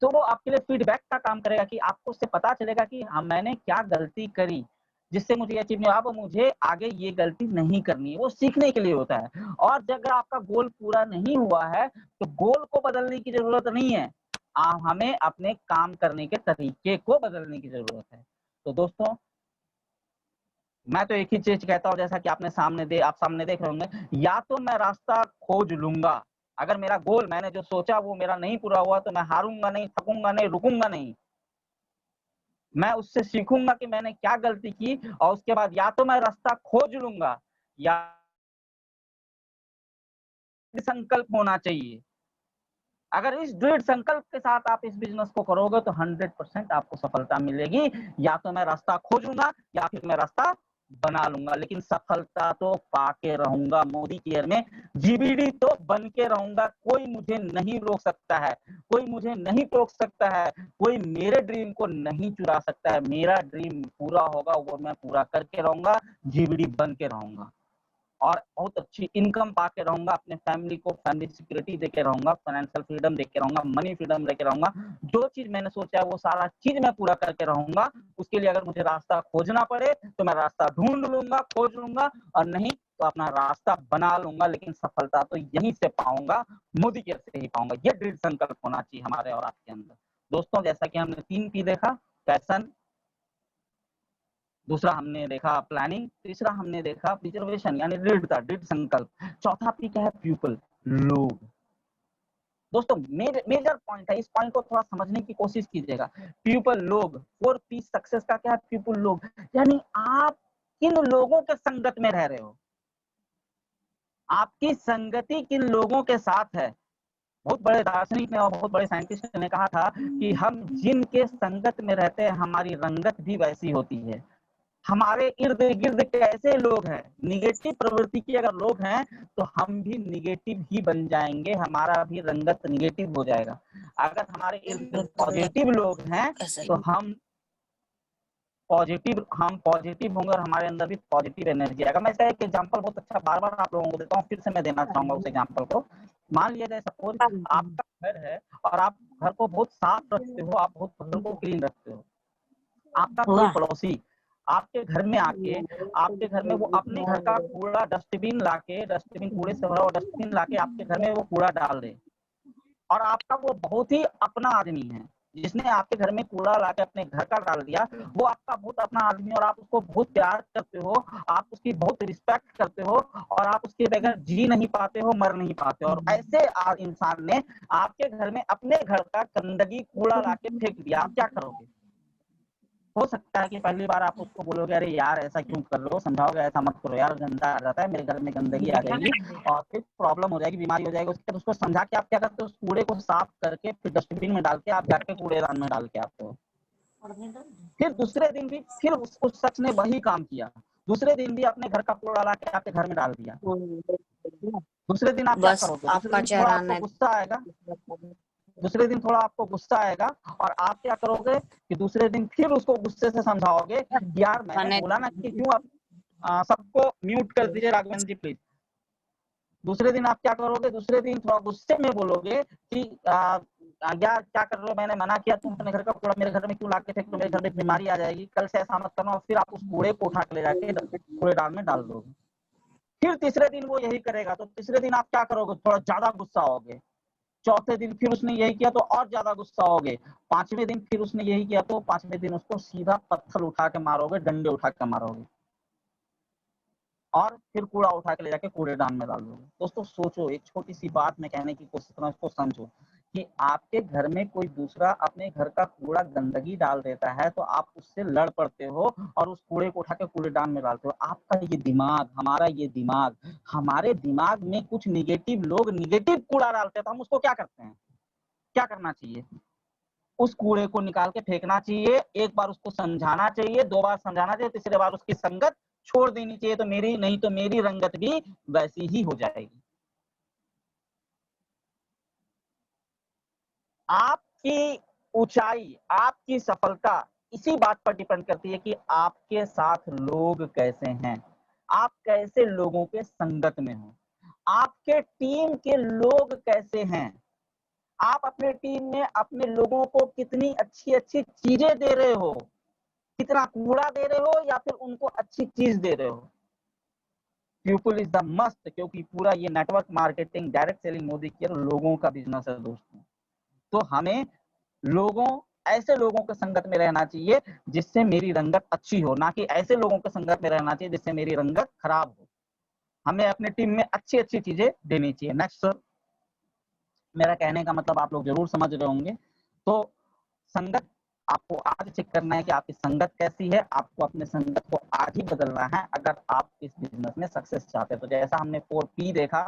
तो वो आपके लिए फीडबैक का काम करेगा कि आपको उससे पता चलेगा कि हाँ मैंने क्या गलती करी जिससे मुझे अचीव नहीं हुआ, अब मुझे आगे ये गलती नहीं करनी है। वो सीखने के लिए होता है। और अगर आपका गोल पूरा नहीं हुआ है तो गोल को बदलने की जरूरत नहीं है, हमें अपने काम करने के तरीके को बदलने की जरूरत है। तो दोस्तों, मैं तो एक ही चीज कहता हूँ, जैसा कि आप सामने देख रहे होंगे, या तो मैं रास्ता खोज लूंगा। अगर मेरा गोल, मैंने जो सोचा वो मेरा नहीं पूरा हुआ, तो मैं हारूंगा नहीं, थकूंगा नहीं, रुकूंगा नहीं, मैं उससे सीखूंगा कि मैंने क्या गलती की, और उसके बाद या तो मैं रास्ता खोज लूंगा, या संकल्प होना चाहिए। अगर इस दृढ़ संकल्प के साथ आप इस बिजनेस को करोगे तो 100% आपको सफलता मिलेगी। या तो मैं रास्ता खोजूंगा या फिर मैं रास्ता बना लूंगा, लेकिन सफलता तो पाके रहूंगा। मोदी केयर में जीबीडी तो बन के रहूंगा। कोई मुझे नहीं रोक सकता है, कोई मुझे नहीं टोक सकता है, कोई मेरे ड्रीम को नहीं चुरा सकता है। मेरा ड्रीम पूरा होगा, वो मैं पूरा करके रहूंगा, जीबीडी बन के रहूंगा। और बहुत अच्छी इनकम पा के रहूंगा, अपने फैमिली को फैमिली सिक्योरिटी दे के रहूंगा, फाइनेंशियल फ्रीडम दे के रहूंगा, मनी फ्रीडम दे के रहूंगा। जो चीज मैंने सोचा है वो सारा चीज मैं पूरा करके रहूंगा। उसके लिए अगर मुझे रास्ता खोजना पड़े तो मैं रास्ता ढूंढ लूंगा, खोज लूंगा, और नहीं तो अपना रास्ता बना लूंगा, लेकिन सफलता तो यहीं से पाऊंगा, मोदी केयर से ही पाऊंगा। ये दृढ़ संकल्प होना चाहिए हमारे और आपके अंदर। दोस्तों, जैसा कि हमने 3 P देखा, पैशन, दूसरा हमने देखा प्लानिंग, तीसरा हमने देखा प्रिजर्वेशन यानी दृढ़ता, दृढ़ संकल्प, चौथा P क्या है, पीपल, लोग। दोस्तों मेजर पॉइंट है, इस पॉइंट को थोड़ा समझने की कोशिश कीजिएगा। पीपल, लोग, 4P सक्सेस का क्या है, पीपल, लोग, यानी आप किन लोगों के संगत में रह रहे हो, आपकी संगति किन लोगों के साथ है। बहुत बड़े दार्शनिक ने और बहुत बड़े साइंटिस्ट ने कहा था कि हम जिनके संगत में रहते हैं हमारी रंगत भी वैसी होती है। हमारे इर्द गिर्द कैसे लोग हैं, निगेटिव प्रवृत्ति के अगर लोग हैं तो हम भी निगेटिव ही बन जाएंगे, हमारा भी रंगत निगेटिव हो जाएगा। अगर हमारे इर्द गिर्द पॉजिटिव लोग हैं तो हम पॉजिटिव होंगे और हमारे अंदर भी पॉजिटिव एनर्जी आएगा। मैं इसका एक एग्जांपल बहुत अच्छा बार बार आप लोगों को देता हूँ, फिर से मैं देना चाहूंगा उस एग्जांपल को। मान लिया जाए सपोज आपका घर है और आप घर को बहुत साफ रखते हो, आप बहुत घर को क्लीन रखते हो। आपका कोई पड़ोसी आपके घर में आके आपके घर में वो अपने घर का कूड़ा डस्टबिन लाके, डस्टबिन कूड़े से भरा हुआ डस्टबिन लाके आपके घर में वो कूड़ा डाल दे, और आपका वो बहुत ही अपना आदमी है जिसने आपके घर में कूड़ा लाके अपने घर का डाल दिया, वो आपका बहुत अपना आदमी और आप उसको बहुत प्यार करते हो, आप उसकी बहुत रिस्पेक्ट करते हो और आप उसके बगैर जी नहीं पाते हो, मर नहीं पाते हो। और ऐसे इंसान ने आपके घर में अपने घर का गंदगी कूड़ा लाके फेंक दिया, आप क्या करोगे? हो सकता है कि पहली बार आप उसको बोलोगे अरे यार ऐसा क्यों कर रहे हो, समझाओगे ऐसा मत करो यार, गंदा आ जाता है, मेरे घर में गंदगी आ जाएगी और फिर प्रॉब्लम हो जाएगी, बीमारी हो जाएगी। उसके बाद उसको समझा के आप क्या करते हो, उस कूड़े को साफ करके फिर डस्टबिन में डाल के आप जाके कूड़ेदान में डाल के आते हो। फिर दूसरे दिन भी फिर उस शख्स ने वही काम किया, दूसरे दिन भी अपने घर का कूड़ा ला के आपके घर में डाल दिया। दूसरे दिन आप क्या करोगे? दूसरे दिन थोड़ा आपको गुस्सा आएगा, दूसरे दिन थोड़ा आपको गुस्सा आएगा और आप क्या करोगे कि दूसरे दिन फिर उसको गुस्से से समझाओगे कि यार मैंने बोला ना कि क्यों आप सबको म्यूट कर दीजिए राघवेंद्र जी प्लीज। दूसरे दिन आप क्या करोगे, दूसरे दिन थोड़ा गुस्से में बोलोगे कि यार क्या कर रहे हो, मैंने मना किया, तुम अपने घर का कूड़ा मेरे घर में क्यों लाके फेंक, मेरे घर में बीमारी आ जाएगी, कल से ऐसा मत करना। और फिर आप उस कूड़े को उठा के ले जाके कूड़ेदान में डाल दोगे। फिर तीसरे दिन वो यही करेगा तो तीसरे दिन आप क्या करोगे, थोड़ा ज्यादा गुस्सा होगे। चौथे दिन फिर उसने यही किया तो और ज्यादा गुस्सा होगे। पांचवें दिन फिर उसने यही किया तो पांचवें दिन उसको सीधा पत्थर उठा के मारोगे, डंडे उठा के मारोगे और फिर कूड़ा उठा के ले जाके कूड़ेदान में डाल दोगे। दोस्तों सोचो, एक छोटी सी बात मैं कहने की कोशिश कर रहा हूँ, इसको समझो कि आपके घर में कोई दूसरा अपने घर का कूड़ा गंदगी डाल देता है तो आप उससे लड़ पड़ते हो और उस कूड़े को उठा के कूड़ेदान में डालते हो। आपका ये दिमाग, हमारा ये दिमाग, हमारे दिमाग में कुछ निगेटिव लोग निगेटिव कूड़ा डालते हैं तो हम उसको क्या करते हैं, क्या करना चाहिए, उस कूड़े को निकाल के फेंकना चाहिए। एक बार उसको समझाना चाहिए, 2 बार समझाना चाहिए, तीसरे बार उसकी संगत छोड़ देनी चाहिए, तो मेरी नहीं तो मेरी रंगत भी वैसी ही हो जाएगी। आपकी ऊंचाई, आपकी सफलता इसी बात पर डिपेंड करती है कि आपके साथ लोग कैसे हैं, आप कैसे लोगों के संगत में हो, आपके टीम के लोग कैसे हैं, आप अपने टीम में अपने लोगों को कितनी अच्छी अच्छी चीजें दे रहे हो, कितना कूड़ा दे रहे हो या फिर उनको अच्छी चीज दे रहे हो। पीपल इज द मस्ट, क्योंकि पूरा ये network marketing, direct selling, Modi care लोगों का बिजनेस है दोस्तों। तो हमें लोगों ऐसे लोगों के संगत में रहना चाहिए जिससे मेरी रंगत अच्छी हो, ना कि ऐसे लोगों के संगत में रहना चाहिए जिससे मेरी रंगत खराब हो। हमें अपने टीम में अच्छी अच्छी चीजें देनी चाहिए। नेक्स्ट सर, मेरा कहने का मतलब आप लोग जरूर समझ रहे होंगे। तो संगत आपको आज चेक करना है कि आपकी संगत कैसी है, आपको अपने संगत को आज ही बदलना है अगर आप इस बिजनेस में सक्सेस चाहते हैं। तो जैसा हमने 4P देखा,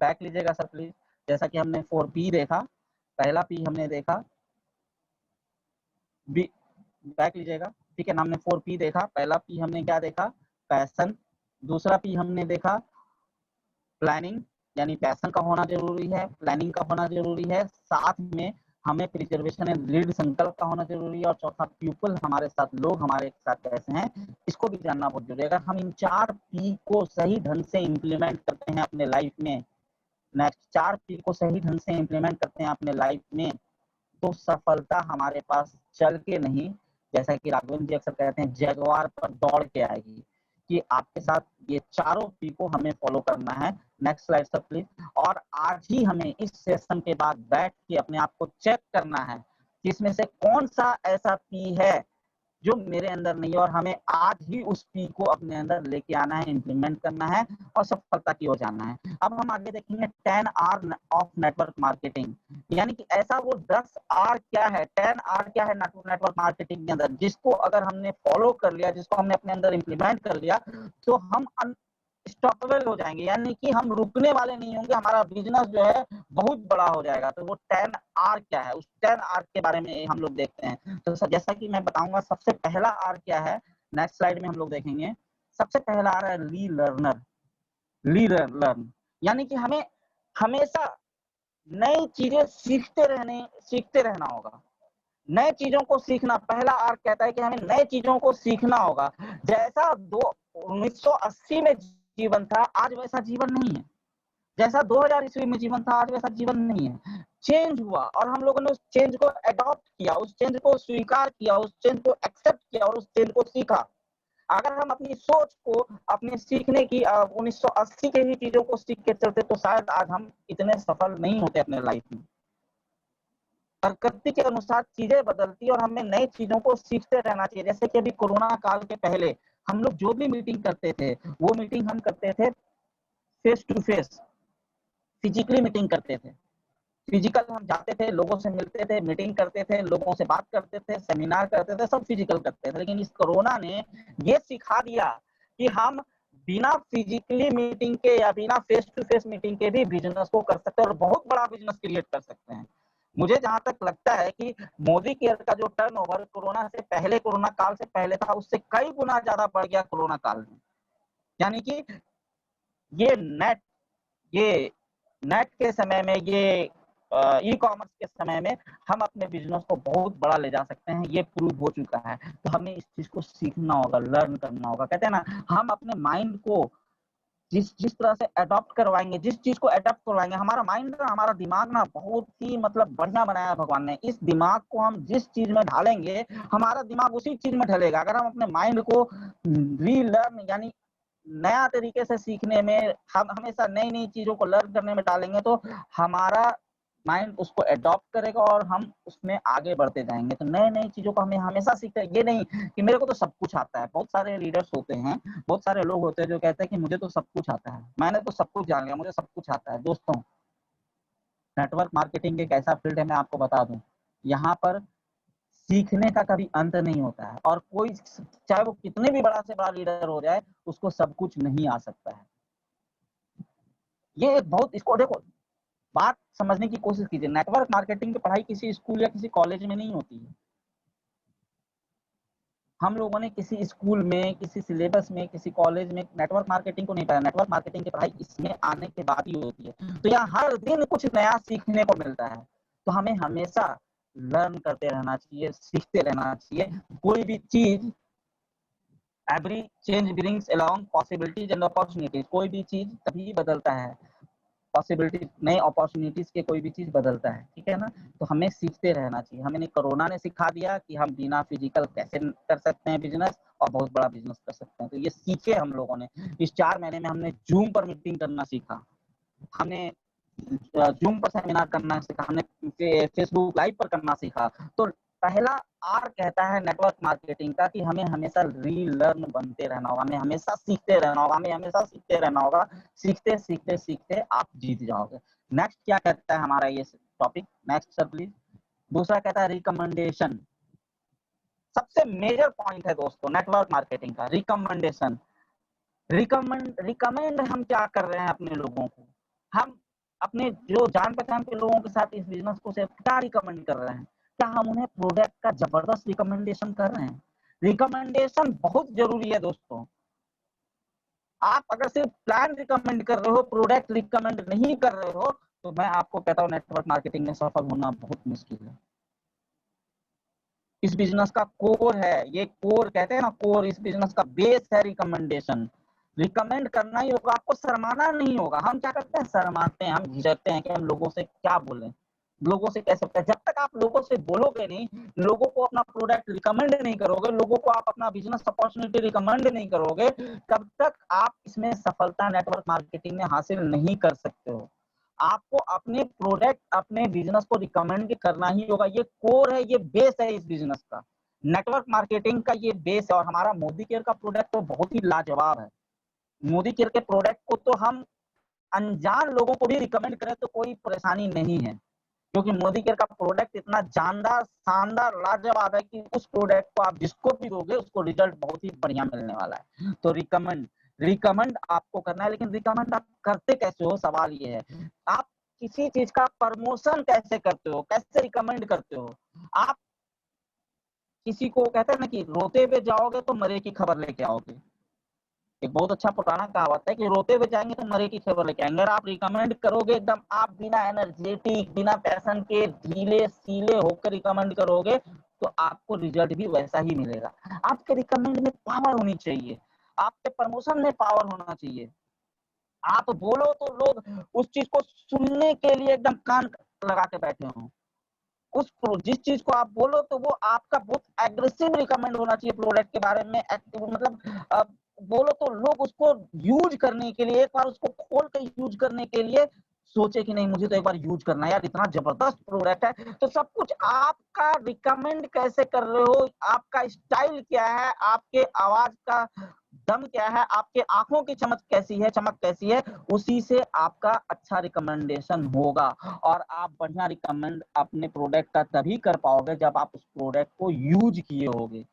बैक लीजिएगा सर प्लीज, जैसा कि हमने 4P देखा, पहला P हमने देखा, बैक लीजिएगा, ठीक है ना, हमने 4P देखा। पहला P हमने क्या देखा, पैशन। दूसरा P हमने देखा प्लानिंग, यानी पैशन का होना जरूरी है, प्लानिंग का होना जरूरी है, साथ में हमें प्रिजर्वेशन एंड लीड संकल्प का होना जरूरी है। और चौथा, पीपल हमारे साथ, लोग हमारे साथ कैसे हैं, इसको भी जानना बहुत जरूरी है। अगर हम इन 4 पी को सही ढंग से इम्प्लीमेंट करते हैं अपने लाइफ में, नेक्स्ट 4 पी को सही ढंग से इम्प्लीमेंट करते हैं अपने लाइफ में, तो सफलता हमारे पास चल के नहीं, जैसा कि राघवेंद्र जी अक्सर कहते हैं, जगवार पर दौड़ के आएगी। कि आपके साथ ये चारों पी को हमें फॉलो करना है। Next slide sir please. और आज ही हमें इस सेशन के बाद बैठ के अपने आप को चेक करना है कि इसमें से कौन सा ऐसा पी है जो मेरे अंदर नहीं है, और हमें आज ही उस पी को अपने अंदर लेके आना है, इम्प्लीमेंट करना है और सफलता की ओर जाना है। अब हम आगे देखेंगे 10 आर ऑफ नेटवर्क मार्केटिंग, यानी कि ऐसा वो 10 आर क्या है, 10 आर क्या है नेटवर्क मार्केटिंग के अंदर, जिसको अगर हमने फॉलो कर लिया, जिसको हमने अपने अंदर इम्प्लीमेंट कर लिया, तो हम अनस्टॉपेबल हो जाएंगे, यानी कि हम रुकने वाले नहीं होंगे, हमारा बिजनेस जो है बहुत बड़ा हो जाएगा। तो वो 10 आर क्या है, उस 10 आर के बारे में हम लोग देखते हैं। तो जैसा कि मैं बताऊंगा, सबसे पहला आर क्या है, नेक्स्ट स्लाइड में हम लोग देखेंगे। सबसे पहला आर है री लर्नर। लर्न, यानी कि हमें हमेशा नई चीजें सीखते रहना होगा। नए चीजों को सीखना, पहला आर कहता है कि हमें नए चीजों को सीखना होगा। जैसा 1980 में जीवन था, आज वैसा जीवन नहीं है। जैसा 2000 ईस्वी में जीवन था, आज वैसा जीवन नहीं है। चेंज हुआ और हम लोगों ने उस चेंज को अडॉप्ट किया, उस चेंज को स्वीकार किया, उस चेंज को एक्सेप्ट किया और उस चेंज को सीखा। अगर हम अपनी सोच को, अपने सीखने की 1980 के ही चीजों को सीख के चलते, तो शायद आज हम इतने सफल नहीं होते अपने लाइफ में। प्रकृति के अनुसार चीजें बदलती और हमें नई चीजों को सीखते रहना चाहिए। जैसे कि अभी कोरोना काल के पहले हम लोग जो भी मीटिंग करते थे, वो मीटिंग हम करते थे face to face, physically meeting करते थे। फिजिकल हम जाते थे, लोगों से मिलते थे, मीटिंग करते थे, लोगों से बात करते थे, सेमिनार करते थे, सब फिजिकल करते थे। लेकिन इस कोरोना ने ये सिखा दिया कि हम बिना फिजिकली मीटिंग के या बिना फेस टू फेस मीटिंग के भी बिजनेस को कर सकते हैं और बहुत बड़ा बिजनेस क्रिएट कर सकते हैं। मुझे जहां तक लगता है कि मोदी केयर का जो टर्नओवर कोरोना से पहले, कोरोना काल से पहले था, उससे कई गुना ज्यादा बढ़ गया कोरोना काल में। यानी कि ये ये नेट के समय में, ये ई कॉमर्स के समय में हम अपने बिजनेस को बहुत बड़ा ले जा सकते हैं, ये प्रूव हो चुका है। तो हमें इस चीज को सीखना होगा, लर्न करना होगा। कहते हैं ना, हम अपने माइंड को जिस जिस तरह से अडॉप्ट करवाएंगे, जिस चीज को अडॉप्ट करवाएंगे, हमारा माइंड ना, हमारा दिमाग ना बहुत ही मतलब बढ़िया बनाया भगवान ने। इस दिमाग को हम जिस चीज में ढालेंगे, हमारा दिमाग उसी चीज में ढलेगा। अगर हम अपने माइंड को रीलर्न, यानी नया तरीके से सीखने में, हम हमेशा नई नई चीजों को लर्न करने में डालेंगे, तो हमारा माइंड उसको अडॉप्ट करेगा और हम उसमें आगे बढ़ते जाएंगे। तो नई नई चीजों को हमें हमेशा सीखते हैं। ये नहीं कि मेरे को तो सब कुछ आता है। बहुत सारे लीडर्स होते हैं, बहुत सारे लोग होते हैं जो कहते हैं कि मुझे तो सब कुछ आता है, मैंने तो सब कुछ जान लिया, मुझे सब कुछ आता है। दोस्तों, नेटवर्क मार्केटिंग एक ऐसा फील्ड है, मैं आपको बता दूं, यहाँ पर सीखने का कभी अंत नहीं होता है। और कोई, चाहे वो कितने भी बड़ा से बड़ा लीडर हो जाए, उसको सब कुछ नहीं आ सकता है। ये एक बहुत, इसको देखो, बात समझने की कोशिश कीजिए। नेटवर्क मार्केटिंग की पढ़ाई किसी स्कूल या किसी कॉलेज में नहीं होती है। हम लोगों ने किसी स्कूल में, किसी सिलेबस में, किसी कॉलेज में नेटवर्क मार्केटिंग को नहीं पढ़ा। नेटवर्क मार्केटिंग की पढ़ाई इसमें आने के बाद ही होती है। तो यहाँ हर दिन कुछ नया सीखने को मिलता है। तो हमें हमेशा लर्न करते रहना चाहिए, सीखते रहना चाहिए। कोई भी चीज, every change brings along possibilities and opportunities, कोई भी चीज तभी बदलता है, पॉसिबिलिटी, नए अपॉर्चुनिटीज के कोई भी चीज बदलता है, ठीक है ना। तो हमें सीखते रहना चाहिए। हमें कोरोना ने सिखा दिया कि हम बिना फिजिकल कैसे कर सकते हैं बिजनेस, और बहुत बड़ा बिजनेस कर सकते हैं। तो ये सीखे हम लोगों ने। इस 4 महीने में हमने जूम पर मीटिंग करना सीखा, हमने जूम पर सेमिनार करना सीखा, हमने फेसबुक लाइव पर करना सीखा। तो पहला आर कहता है नेटवर्क मार्केटिंग का कि हमें हमेशा रीलर्न बनते रहना होगा, हमें हमेशा सीखते रहना होगा, हमें हमेशा सीखते रहना होगा। सीखते सीखते सीखते आप जीत जाओगे। नेक्स्ट क्या कहता है हमारा ये टॉपिक, नेक्स्ट सर प्लीज। दूसरा कहता है रिकमेंडेशन। सबसे मेजर पॉइंट है दोस्तों नेटवर्क मार्केटिंग का, रिकमेंडेशन। रिकमेंड हम क्या कर रहे हैं अपने लोगों को, हम अपने जो जान पहचान के लोगों के साथ इस बिजनेस को सिर्फ क्या रिकमेंड कर रहे हैं, क्या हम उन्हें प्रोडक्ट का जबरदस्त रिकमेंडेशन कर रहे हैं। रिकमेंडेशन बहुत जरूरी है दोस्तों। आप अगर सिर्फ प्लान रिकमेंड कर रहे हो, प्रोडक्ट रिकमेंड नहीं कर रहे हो, तो मैं आपको कहता हूँ नेटवर्क मार्केटिंग में सफल होना बहुत मुश्किल है। इस बिजनेस का कोर है, ये कोर कहते हैं ना, कोर इस बिजनेस का बेस है रिकमेंडेशन। रिकमेंड करना ही होगा, आपको शर्माना नहीं होगा। हम क्या करते हैं, शर्माते हैं, हम झिझकते हैं कि हम लोगों से क्या बोलें, लोगों से कैसे बताएं। जब तक आप लोगों से बोलोगे नहीं, लोगों को अपना प्रोडक्ट रिकमेंड नहीं करोगे, लोगों को आप अपना बिजनेस अपॉर्चुनिटी रिकमेंड नहीं करोगे, तब तक आप इसमें सफलता नेटवर्क मार्केटिंग में हासिल नहीं कर सकते हो। आपको अपने प्रोडक्ट, अपने बिजनेस को रिकमेंड करना ही होगा। ये कोर है, ये बेस है इस बिजनेस का, नेटवर्क मार्केटिंग का ये बेस है। और हमारा मोदी केयर का प्रोडक्ट तो बहुत ही लाजवाब है। मोदी केयर के प्रोडक्ट को तो हम अनजान लोगों को भी रिकमेंड करें तो कोई परेशानी नहीं है, क्योंकि मोदी केयर का प्रोडक्ट इतना जानदार, शानदार, लाजवाब है कि उस प्रोडक्ट को आप जिसको भी दोगे उसको रिजल्ट बहुत ही बढ़िया मिलने वाला है। तो रिकमेंड आपको करना है, लेकिन रिकमेंड आप करते कैसे हो, सवाल ये है। आप किसी चीज का प्रमोशन कैसे करते हो, कैसे रिकमेंड करते हो। आप किसी को कहते हैं ना कि रोते हुए जाओगे तो मरे की खबर लेके आओगे। एक बहुत अच्छा पुराना कहावत है कि रोते हुए जाएंगे तो मरे की खबर लेके आएंगे। अगर आप रिकमेंड करोगे एकदम आप बिना एनर्जेटिक, बिना पैशन के, ढीले सीले होकर रिकमेंड करोगे तो आपको रिजल्ट भी वैसा ही मिलेगा। आपके रिकमेंड में पावर होनी चाहिए, आपके प्रमोशन में पावर होना चाहिए। आप बोलो तो लोग उस चीज को सुनने के लिए एकदम कान लगा के बैठे हों। उस जिस चीज को आप बोलो तो वो आपका बहुत एग्रेसिव रिकमेंड होना चाहिए प्रोडक्ट के बारे में। मतलब बोलो तो लोग उसको यूज करने के लिए, एक बार उसको खोल के यूज करने के लिए सोचे कि नहीं मुझे तो एक बार यूज करना है यार, इतना जबरदस्त प्रोडक्ट है। तो सब कुछ आपका रिकमेंड कैसे कर रहे हो, आपका स्टाइल क्या है, आपके आवाज का दम क्या है, आपके आंखों की चमक कैसी है, उसी से आपका अच्छा रिकमेंडेशन होगा। और आप बढ़िया रिकमेंड अपने प्रोडक्ट का तभी कर पाओगे जब आप उस प्रोडक्ट को यूज किए होगे,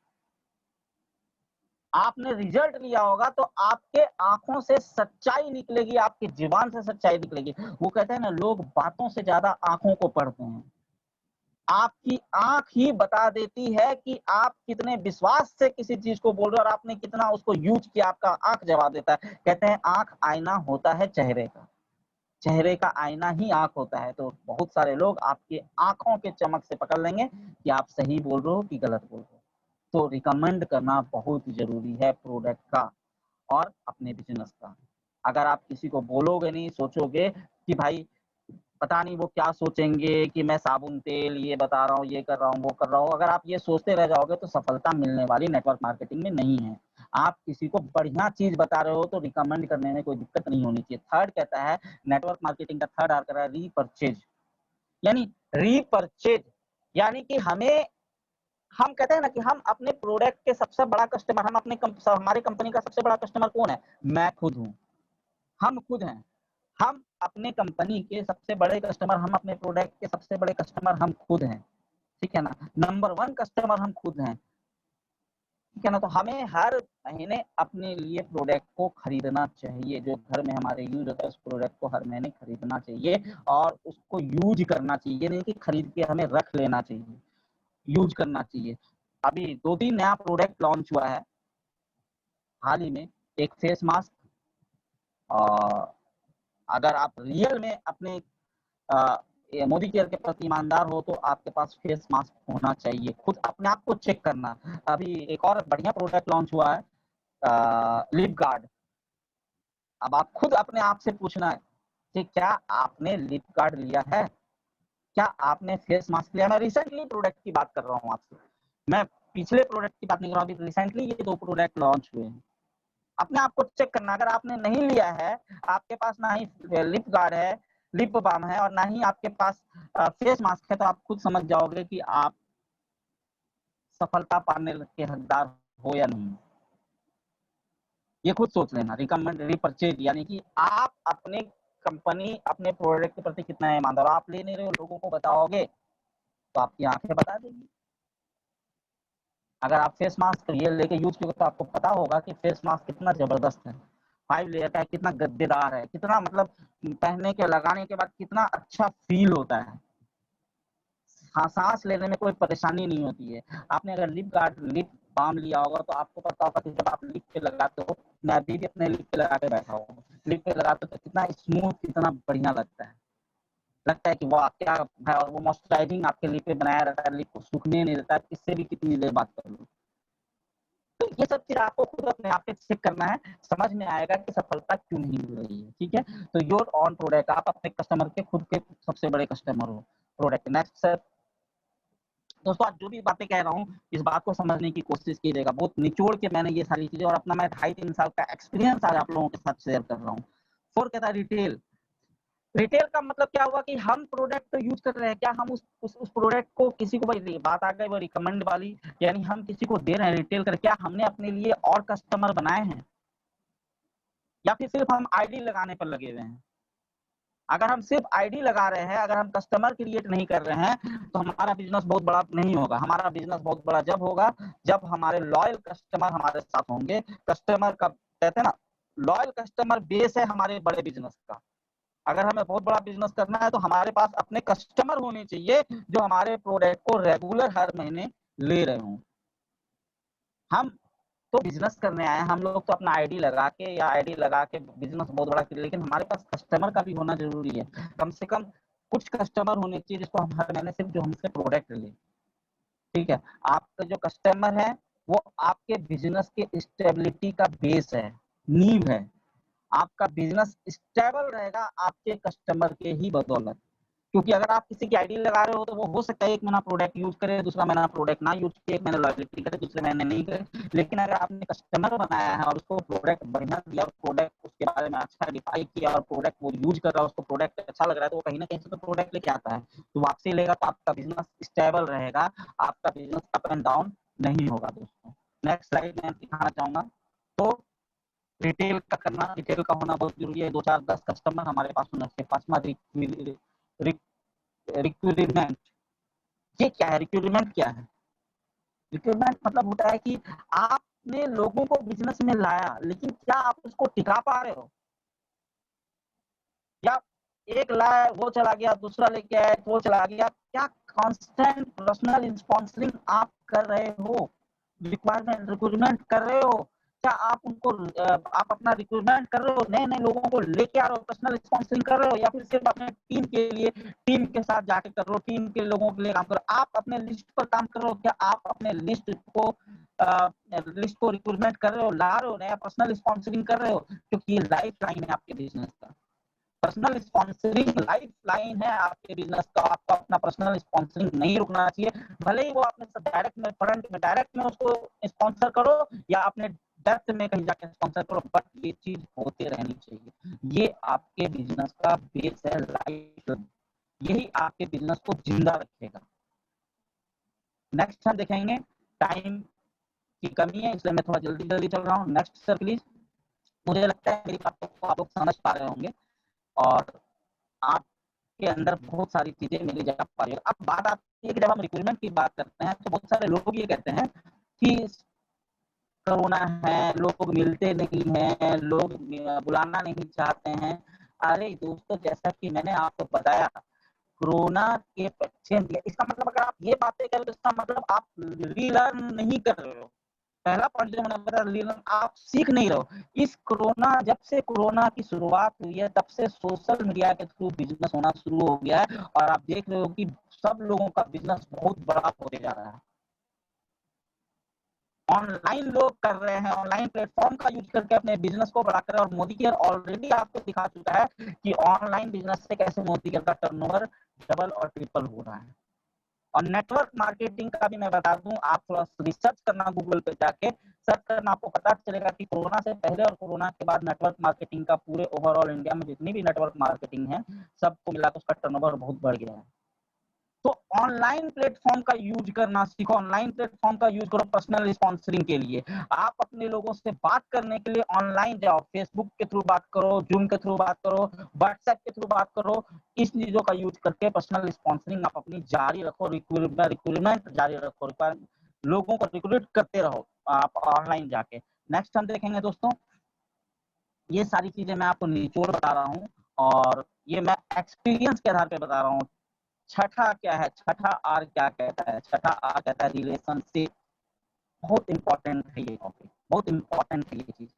आपने रिजल्ट लिया होगा, तो आपके आंखों से सच्चाई निकलेगी, आपकी जुबान से सच्चाई निकलेगी। वो कहते हैं ना, लोग बातों से ज्यादा आंखों को पढ़ते हैं। आपकी आंख ही बता देती है कि आप कितने विश्वास से किसी चीज को बोल रहे हो और आपने कितना उसको यूज किया, आपका आंख जवाब देता है। कहते हैं आंख आईना होता है चेहरे का, चेहरे का आईना ही आंख होता है। तो बहुत सारे लोग आपके आंखों के चमक से पकड़ लेंगे कि आप सही बोल रहे हो कि गलत बोल रहे हो। तो रिकमेंड करना बहुत जरूरी है प्रोडक्ट का और अपने बिजनेस का। अगर आप किसी को बोलोगे नहीं, सोचोगे कि भाई पता नहीं वो क्या सोचेंगे कि मैं साबुन तेल ये बता रहा हूँ, ये कर रहा हूँ, वो कर रहा हूँ, अगर आप ये सोचते रह जाओगे तो सफलता मिलने वाली नेटवर्क मार्केटिंग में नहीं है। आप किसी को बढ़िया चीज बता रहे हो तो रिकमेंड करने में कोई दिक्कत नहीं होनी चाहिए। थर्ड कहता है नेटवर्क मार्केटिंग का थर्ड आर कर रहा है रीपरचेज, यानी रीपरचेज यानी कि हम कहते हैं ना कि हम अपने प्रोडक्ट के सबसे बड़ा कस्टमर, हम अपने हमारे कंपनी का सबसे बड़ा कस्टमर कौन है, मैं खुद हूँ, हम खुद हैं। हम अपने कंपनी के सबसे बड़े कस्टमर, हम अपने प्रोडक्ट के सबसे बड़े कस्टमर हम खुद हैं, ठीक है ना। नंबर 1 कस्टमर हम खुद हैं, ठीक है ना। तो हमें हर महीने अपने लिए प्रोडक्ट को खरीदना चाहिए, जो घर में हमारे यूज होता है उस प्रोडक्ट को हर महीने खरीदना चाहिए और उसको यूज करना चाहिए, नहीं कि खरीद के हमें रख लेना चाहिए, यूज करना चाहिए। अभी 2-3 नया प्रोडक्ट लॉन्च हुआ है हाल ही में, एक फेस मास्क। और अगर आप रियल में अपने मोदी केयर के प्रति ईमानदार हो तो आपके पास फेस मास्क होना चाहिए। खुद अपने आप को चेक करना। अभी एक और बढ़िया प्रोडक्ट लॉन्च हुआ है लिप गार्ड। अब आप खुद अपने आप से पूछना है कि क्या आपने लिप गार्ड लिया है, क्या आपने फेस मास्क लिया। मैं रिसेंटली प्रोडक्ट की बात कर रहा हूँ आपसे, मैं पिछले प्रोडक्ट की बात नहीं कर रहा हूँ। अभी रिसेंटली ये 2 प्रोडक्ट लॉन्च हुए हैं। अपने आप को चेक करना। अगर आपने नहीं लिया है, आपके पास ना ही लिप गार्ड है, लिप बाम है और ना ही आपके पास फेस मास्क है, तो आप खुद समझ जाओगे कि आप सफलता पाने के हकदार हो या नहीं। ये खुद सोच लेना। रिकमेंड रीपरचेज यानी कि आप अपने कंपनी, अपने प्रोडक्ट के प्रति कितना ईमानदार। आप ले नहीं रहे हो, लोगों को बताओगे तो आपकी आंखें बता देंगी। अगर आप फेस मास्क रियल लेके यूज करोगे तो आपको पता होगा कि फेस मास्क कितना जबरदस्त है, 5 लेयर का है, कितना गद्देदार है, कितना मतलब पहनने के लगाने के बाद कितना अच्छा फील होता है। हाँ, सांस लेने में कोई परेशानी नहीं होती है। आपने अगर लिप गार्ड, लिप बाम लिया होगा तो आपको पता होगा कि जब आप लिप पे लगाते हो, मैं अभी भी अपने लिप पे लगा के बैठा हूँ, लिप पे लगाते हो तो कितना स्मूथ, कितना बढ़िया लगता है। लगता है कि वाह क्या है, और वो मॉइस्चराइजिंग आपके लिप पे बनाया रहता है, लिप को सूखने नहीं देता, किससे भी कितनी देर बात कर लो। तो ये सब चीज आपको खुद अपने आप पे चेक करना है, समझ में आएगा कि सफलता क्यों नहीं मिल रही है। ठीक है, तो योर ऑन प्रोडक्ट, आप अपने कस्टमर के खुद के सबसे बड़े कस्टमर हो। प्रोडक्ट। नेक्स्ट सर, दोस्तों आज जो भी बातें कह रहा हूँ इस बात को समझने की कोशिश कीजिएगा, बहुत निचोड़ के मैंने ये सारी चीजें और अपना मैं 2.5-3 साल का एक्सपीरियंस आज आप लोगों के साथ शेयर कर रहा हूँ। 4 कहता है रिटेल। रिटेल का मतलब क्या हुआ कि हम प्रोडक्ट तो यूज कर रहे हैं, क्या हम उस प्रोडक्ट को किसी को, भाई बात आ गई वो रिकमेंड वाली, यानी हम किसी को दे रहे हैं रिटेल कर, क्या हमने अपने लिए और कस्टमर बनाए हैं या फिर सिर्फ हम आईडी लगाने पर लगे हुए हैं? अगर हम सिर्फ आईडी लगा रहे हैं, अगर हम कस्टमर क्रिएट नहीं कर रहे हैं, तो हमारा बिजनेस बहुत बड़ा नहीं होगा। हमारा बिजनेस बहुत बड़ा जब होगा जब हमारे लॉयल कस्टमर हमारे साथ होंगे। कस्टमर का कहते हैं ना, लॉयल कस्टमर बेस है हमारे बड़े बिजनेस का। अगर हमें बहुत बड़ा बिजनेस करना है तो हमारे पास अपने कस्टमर होने चाहिए जो हमारे प्रोडक्ट को रेगुलर हर महीने ले रहे हों। हम तो बिजनेस करने आए हैं, हम लोग तो अपना आईडी लगा के या आईडी लगा के बिजनेस बहुत बड़ा करें, लेकिन हमारे पास कस्टमर का भी होना जरूरी है। कम से कम कुछ कस्टमर होने चाहिए जिसको हम हर महीने सिर्फ जो हमसे प्रोडक्ट ले। ठीक है, आपका जो कस्टमर है वो आपके बिजनेस के स्टेबिलिटी का बेस है, नींव है। आपका बिजनेस स्टेबल रहेगा आपके कस्टमर के ही बदौलत। क्योंकि अगर आप किसी की आईडी लगा रहे हो तो वो हो सकता है एक महीना प्रोडक्ट यूज करे, दूसरा महीना प्रोडक्ट ना यूज करे, एक महीना लॉयल्टी करे, दूसरे महीने नहीं करे। लेकिन अगर आपने कस्टमर बनाया है और उसको प्रोडक्ट बढ़िया दिया, प्रोडक्ट उसके बारे में अच्छा डिफाइन किया और प्रोडक्ट वो यूज कर रहा है, उसको प्रोडक्ट अच्छा लग रहा है, तो वो कहीं ना कहीं से तो प्रोडक्ट लेके आता है, तो वापसी लेगा, तो आपका बिजनेस स्टेबल रहेगा, आपका बिजनेस अप एंड डाउन नहीं होगा। दोस्तों नेक्स्ट स्लाइड में दिखाना चाहूंगा, तो रिटेल का करना, रिटेल का होना बहुत जरूरी है। 2-4-10 कस्टमर हमारे पास होना चाहिए। 5वां रिक्रूटमेंट। ये क्या है? रिक्रूटमेंट क्या है? रिक्रूटमेंट मतलब होता है कि आपने लोगों को बिजनेस में लाया, लेकिन क्या आप उसको टिका पा रहे हो? या एक लाया वो चला गया, दूसरा लेके आया वो चला गया, क्या कांस्टेंट पर्सनल स्पॉन्सरिंग आप कर रहे हो? रिक्वायरमेंट रिक्रूटमेंट कर रहे हो? क्या आप उनको आप अपना रिक्रूटमेंट कर रहे हो, नए नए लोगों को लेके आ रहे हो, पर्सनल स्पॉन्सरिंग कर रहे हो, या फिर सिर्फ अपने टीम के लिए, टीम के साथ जाके कर रहे हो, टीम के लोगों के लिए काम कर रहे हो? आप अपने लिस्ट पर काम कर रहे हो? क्या आप अपने लिस्ट को रिक्रूटमेंट कर रहे हो, ला रहे हो, नया पर्सनल स्पॉन्सरिंग कर रहे हो? क्योंकि ये लाइफ लाइन है आपके बिजनेस का। पर्सनल स्पॉन्सरिंग लाइफ लाइन है आपके बिजनेस का। आपको अपना पर्सनल स्पॉन्सरिंग नहीं रुकना चाहिए, भले ही वो आपने डायरेक्ट में, फ्रंट में, डायरेक्ट में उसको स्पॉन्सर करो या अपने डेप्थ में कहीं जाके स्पॉन्सर करो, बट ये चीज होते रहनी चाहिए। ये आपके बिजनेस का बेस है, लाइफ, यही आपके बिजनेस को जिंदा रखेगा। नेक्स्ट हम देखेंगे, टाइम की कमी है इसलिए मैं थोड़ा जल्दी जल्दी चल रहा हूँ। Next sir please. मुझे लगता है मेरी बातों को आप लोग समझ पा रहे होंगे और आपके अंदर बहुत सारी चीजें मिली जा पा रही है। अब बात आती है कि जब हम रिक्रूटमेंट की बात करते हैं तो बहुत सारे लोग ये कहते हैं कि कोरोना है, लोग मिलते नहीं हैं, लोग बुलाना नहीं चाहते हैं। अरे दोस्तों, जैसा कि मैंने आपको बताया, कोरोना के पेशेंट, इसका मतलब अगर आप ये बातें करें तो इसका मतलब आप रीलर्न नहीं कर रहे हो। पहला पॉइंट जो मैंने बताया, रीलर्न, आप सीख नहीं रहे हो। इस कोरोना, जब से कोरोना की शुरुआत हुई है तब से सोशल मीडिया के थ्रू बिजनेस होना शुरू हो गया है और आप देख रहे हो कि सब लोगों का बिजनेस बहुत बड़ा होते जा रहा है। ऑनलाइन लोग कर रहे हैं, ऑनलाइन प्लेटफॉर्म का यूज करके अपने बिजनेस को बढ़ा कर, और मोदी केयर ऑलरेडी आपको दिखा चुका है कि ऑनलाइन बिजनेस से कैसे मोदी केयर का टर्नओवर डबल और ट्रिपल हो रहा है। और नेटवर्क मार्केटिंग का भी मैं बता दूं, आप थोड़ा रिसर्च करना, गूगल पे जाके सर्च करना, आपको पता चलेगा कि कोरोना से पहले और कोरोना के बाद नेटवर्क मार्केटिंग का पूरे ओवरऑल इंडिया में जितनी भी नेटवर्क मार्केटिंग है सबको मिलाकर उसका टर्नओवर बहुत बढ़ गया है। तो ऑनलाइन प्लेटफॉर्म का यूज करना सीखो, ऑनलाइन प्लेटफॉर्म का यूज करो पर्सनल स्पॉन्सरिंग के लिए। आप अपने लोगों से बात करने के लिए ऑनलाइन जाओ, फेसबुक के थ्रू बात करो, जूम के थ्रू बात करो, व्हाट्सएप के थ्रू बात करो। इस चीजों का यूज करके पर्सनल स्पॉन्सरिंग आप अपनी जारी रखो, रिक्रूटमेंट जारी रखो, लोगों को रिक्रूट करते रहो आप ऑनलाइन जाके। नेक्स्ट हम देखेंगे दोस्तों, ये सारी चीजें मैं आपको निचोड़ बता रहा हूँ और ये मैं एक्सपीरियंस के आधार पर बता रहा हूँ। छठा क्या है? छठा आर क्या कहता है? छठा आर कहता है रिलेशनशिप। बहुत इंपॉर्टेंट है ये टॉपिक, बहुत इंपॉर्टेंट है ये चीज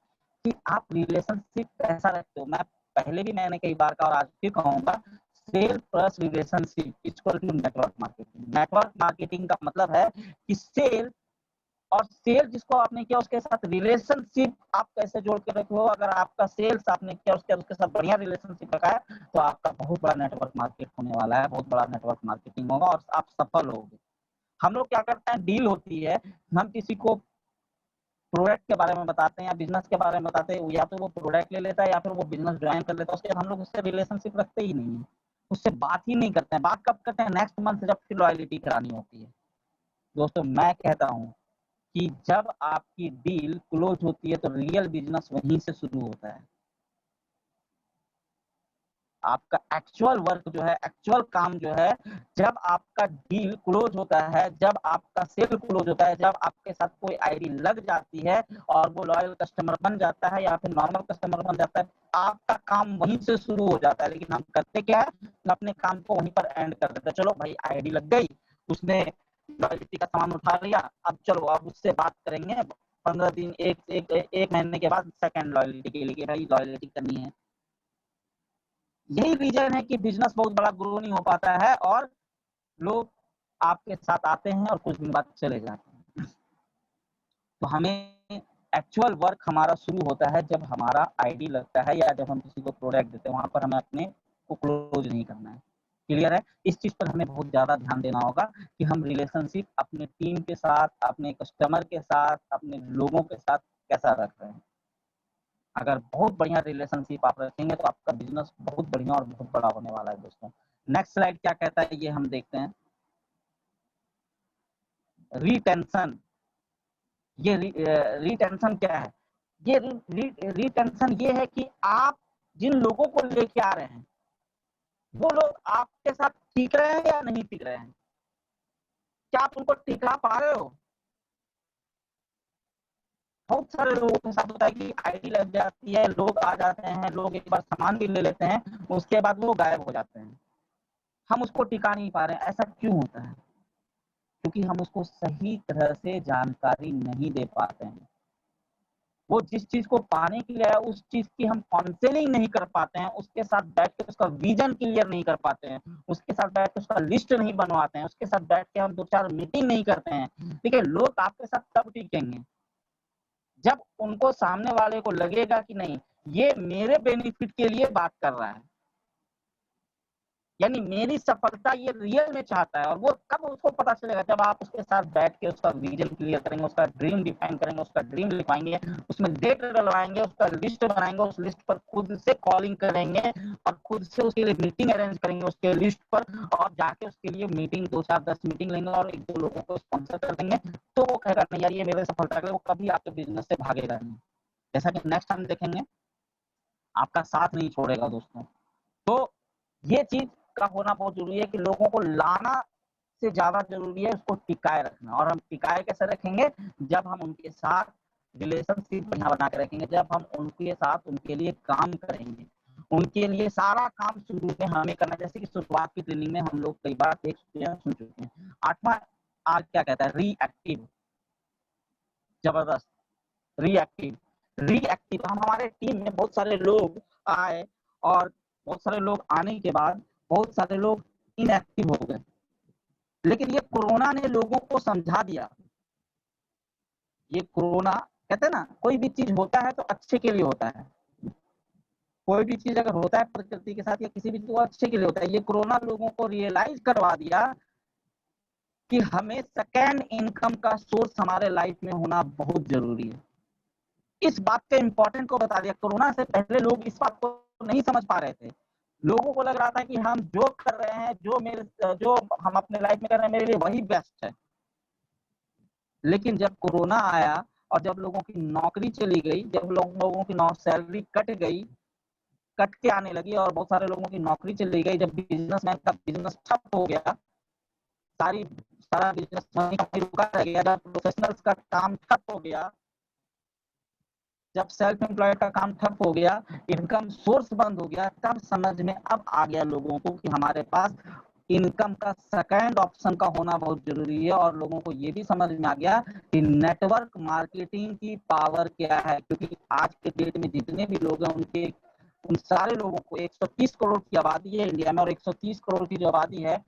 कि आप रिलेशनशिप कैसा रखते हो। मैं पहले भी मैंने कई बार कहा और आज भी कहूंगा, sale plus relationship equal to network marketing. Network marketing का मतलब है कि सेल, और सेल जिसको आपने किया उसके साथ रिलेशनशिप आप कैसे जोड़ के रखे हो। अगर आपका सेल्स आपने किया उसके साथ बढ़िया रिलेशनशिप रखा है तो आपका बहुत बड़ा नेटवर्क मार्केट होने वाला है, बहुत बड़ा नेटवर्क मार्केटिंग होगा और आप सफल होगे। हम लोग क्या करते हैं, डील होती है, हम किसी को प्रोडक्ट के बारे में बताते हैं या बिजनेस के बारे में बताते हैं, या तो वो प्रोडक्ट ले लेता है या फिर वो बिजनेस ज्वाइन कर लेता है, उसके बाद हम लोग उससे रिलेशनशिप रखते ही नहीं है, उससे बात ही नहीं करते हैं। बात कब करते हैं, नेक्स्ट मंथ जब फिर लॉयल्टी करानी होती है। दोस्तों मैं कहता हूँ कि जब आपकी डील क्लोज होती है तो रियल बिजनेस वहीं से शुरू होता है। आपका एक्चुअल वर्क जो है, एक्चुअल काम जो है, जब आपका डील क्लोज होता है, जब आपका सेल क्लोज होता है, जब आपके साथ कोई आईडी लग जाती है और वो लॉयल कस्टमर बन जाता है या फिर नॉर्मल कस्टमर बन जाता है, आपका काम वहीं से शुरू हो जाता है। लेकिन हम करते क्या है, हम अपने काम को वहीं पर एंड कर देते हैं। चलो भाई आईडी लग गई, उसने लॉयल्टी का सामान उठा लिया, अब चलो अब उससे बात करेंगे 15 दिन, एक महीने के बाद सेकंड लॉयल्टी के लिए, भाई लॉयल्टी करनी है। यही रीजन है कि बिजनेस बहुत बड़ा ग्रो नहीं हो पाता है और लोग आपके साथ आते हैं और कुछ दिन बाद चले जाते हैं। तो हमें एक्चुअल वर्क हमारा शुरू होता है जब हमारा आईडी लगता है या जब हम किसी को प्रोडक्ट देते हैं, वहां पर हमें अपने को क्लोज नहीं करना है। क्लियर है? इस चीज पर हमें बहुत ज्यादा ध्यान देना होगा कि हम रिलेशनशिप अपने टीम के साथ, अपने कस्टमर के साथ, अपने लोगों के साथ कैसा रख रहे हैं। अगर बहुत बढ़िया रिलेशनशिप आप रखेंगे तो आपका बिजनेस बहुत बढ़िया और बहुत बड़ा होने वाला है। दोस्तों नेक्स्ट स्लाइड क्या कहता है ये हम देखते हैं। रिटेंशन, ये रिटेंशन क्या है, ये रिटेंशन ये है कि आप जिन लोगों को लेके आ रहे हैं वो लोग आपके साथ टिक रहे हैं या नहीं टिक रहे हैं, क्या आप उनको टिका पा रहे हो। बहुत सारे लोगों के साथ होता है कि आईडी लग जाती है, लोग आ जाते हैं, लोग एक बार सामान भी ले लेते हैं, उसके बाद वो गायब हो जाते हैं, हम उसको टिका नहीं पा रहे हैं। ऐसा क्यों होता है? क्योंकि हम उसको सही तरह से जानकारी नहीं दे पाते हैं। वो जिस चीज को पाने के लिए आया उस चीज की हम काउंसलिंग नहीं कर पाते हैं, उसके साथ बैठ के उसका विजन क्लियर नहीं कर पाते हैं, उसके साथ बैठ के उसका लिस्ट नहीं बनवाते हैं, उसके साथ बैठ के हम 2-4 मीटिंग नहीं करते हैं। ठीक है, लोग आपके साथ तब टिकेंगे जब उनको सामने वाले को लगेगा कि नहीं ये मेरे बेनिफिट के लिए बात कर रहा है, यानी मेरी सफलता ये रियल में चाहता है। और वो कब उसको पता चलेगा, जब आप उसके साथ बैठ के उसका विजन क्लियर करेंगे, उसका ड्रीम डिफाइन करेंगे, उसका ड्रीम लिखवाएंगे, उसमें डेट डलवाएंगे, उसका लिस्ट बनाएंगे, उस लिस्ट पर खुद से कॉलिंग करेंगे और खुद से उसके लिए मीटिंग अरेंज करेंगे उसके लिस्ट पर, और जाके उसके लिए मीटिंग 2-4-10 मीटिंग लेंगे और 1-2 लोगों को स्पॉन्सर कर देंगे, तो वो कहेगा नहीं यार ये मेरे सफलता के लिए, वो कभी आपके बिजनेस से भागेगा नहीं। जैसा कि नेक्स्ट हम देखेंगे, आपका साथ नहीं छोड़ेगा दोस्तों। तो ये चीज का होना बहुत जरूरी है कि लोगों को लाना से ज्यादा जरूरी है उसको टिकाए रखना। और हम टिकाए कैसे रखेंगे, जब हम उनके साथ रिलेशनशिप बढ़िया बना के रखेंगे, जब हम उनके साथ उनके लिए काम करेंगे, उनके लिए सारा काम शुरू में हमें करना। जैसे कि शुरुआत की ट्रेनिंग में हम लोग कई बार देख चुके हैं, सुन चुके हैं। 8वां आर क्या कहता है, रिएक्टिव। जबरदस्त, रिएक्टिव। रिएक्टिव हम हमारे टीम में बहुत सारे लोग आए और बहुत सारे लोग आने के बाद बहुत सारे लोग इनएक्टिव हो गए, लेकिन ये कोरोना ने लोगों को समझा दिया। ये कोरोना, कहते हैं ना कोई भी चीज होता है तो अच्छे के लिए होता है, कोई भी चीज अगर होता है प्रकृति के साथ या किसी भी चीज को अच्छे के लिए होता है। ये कोरोना लोगों को रियलाइज करवा दिया कि हमें सेकेंड इनकम का सोर्स हमारे लाइफ में होना बहुत जरूरी है। इस बात के इम्पोर्टेंट को बता दिया। कोरोना से पहले लोग इस बात को नहीं समझ पा रहे थे, लोगों को लग रहा था कि हम जो कर रहे हैं, जो हम अपने लाइफ में कर रहे हैं मेरे लिए वही बेस्ट है। लेकिन जब कोरोना आया और जब लोगों की नौकरी चली गई, जब लोगों की सैलरी कट गई, कट के आने लगी और बहुत सारे लोगों की नौकरी चली गई, जब बिजनेसमैन का बिजनेस ठप हो गया, सारा बिजनेस वहीं रुका रह गया, जब प्रोफेशनल्स का काम ठप हो गया, जब सेल्फ एम्प्लॉयड का काम ठप हो गया, इनकम सोर्स बंद हो गया, तब समझ में अब आ गया लोगों को कि हमारे पास इनकम का सेकंड ऑप्शन का होना बहुत जरूरी है। और लोगों को ये भी समझ में आ गया कि नेटवर्क मार्केटिंग की पावर क्या है, क्योंकि आज के डेट में जितने भी लोग हैं उन सारे लोगों को, 130 करोड़ की आबादी है इंडिया में, और 130 करोड़ की जो आबादी है,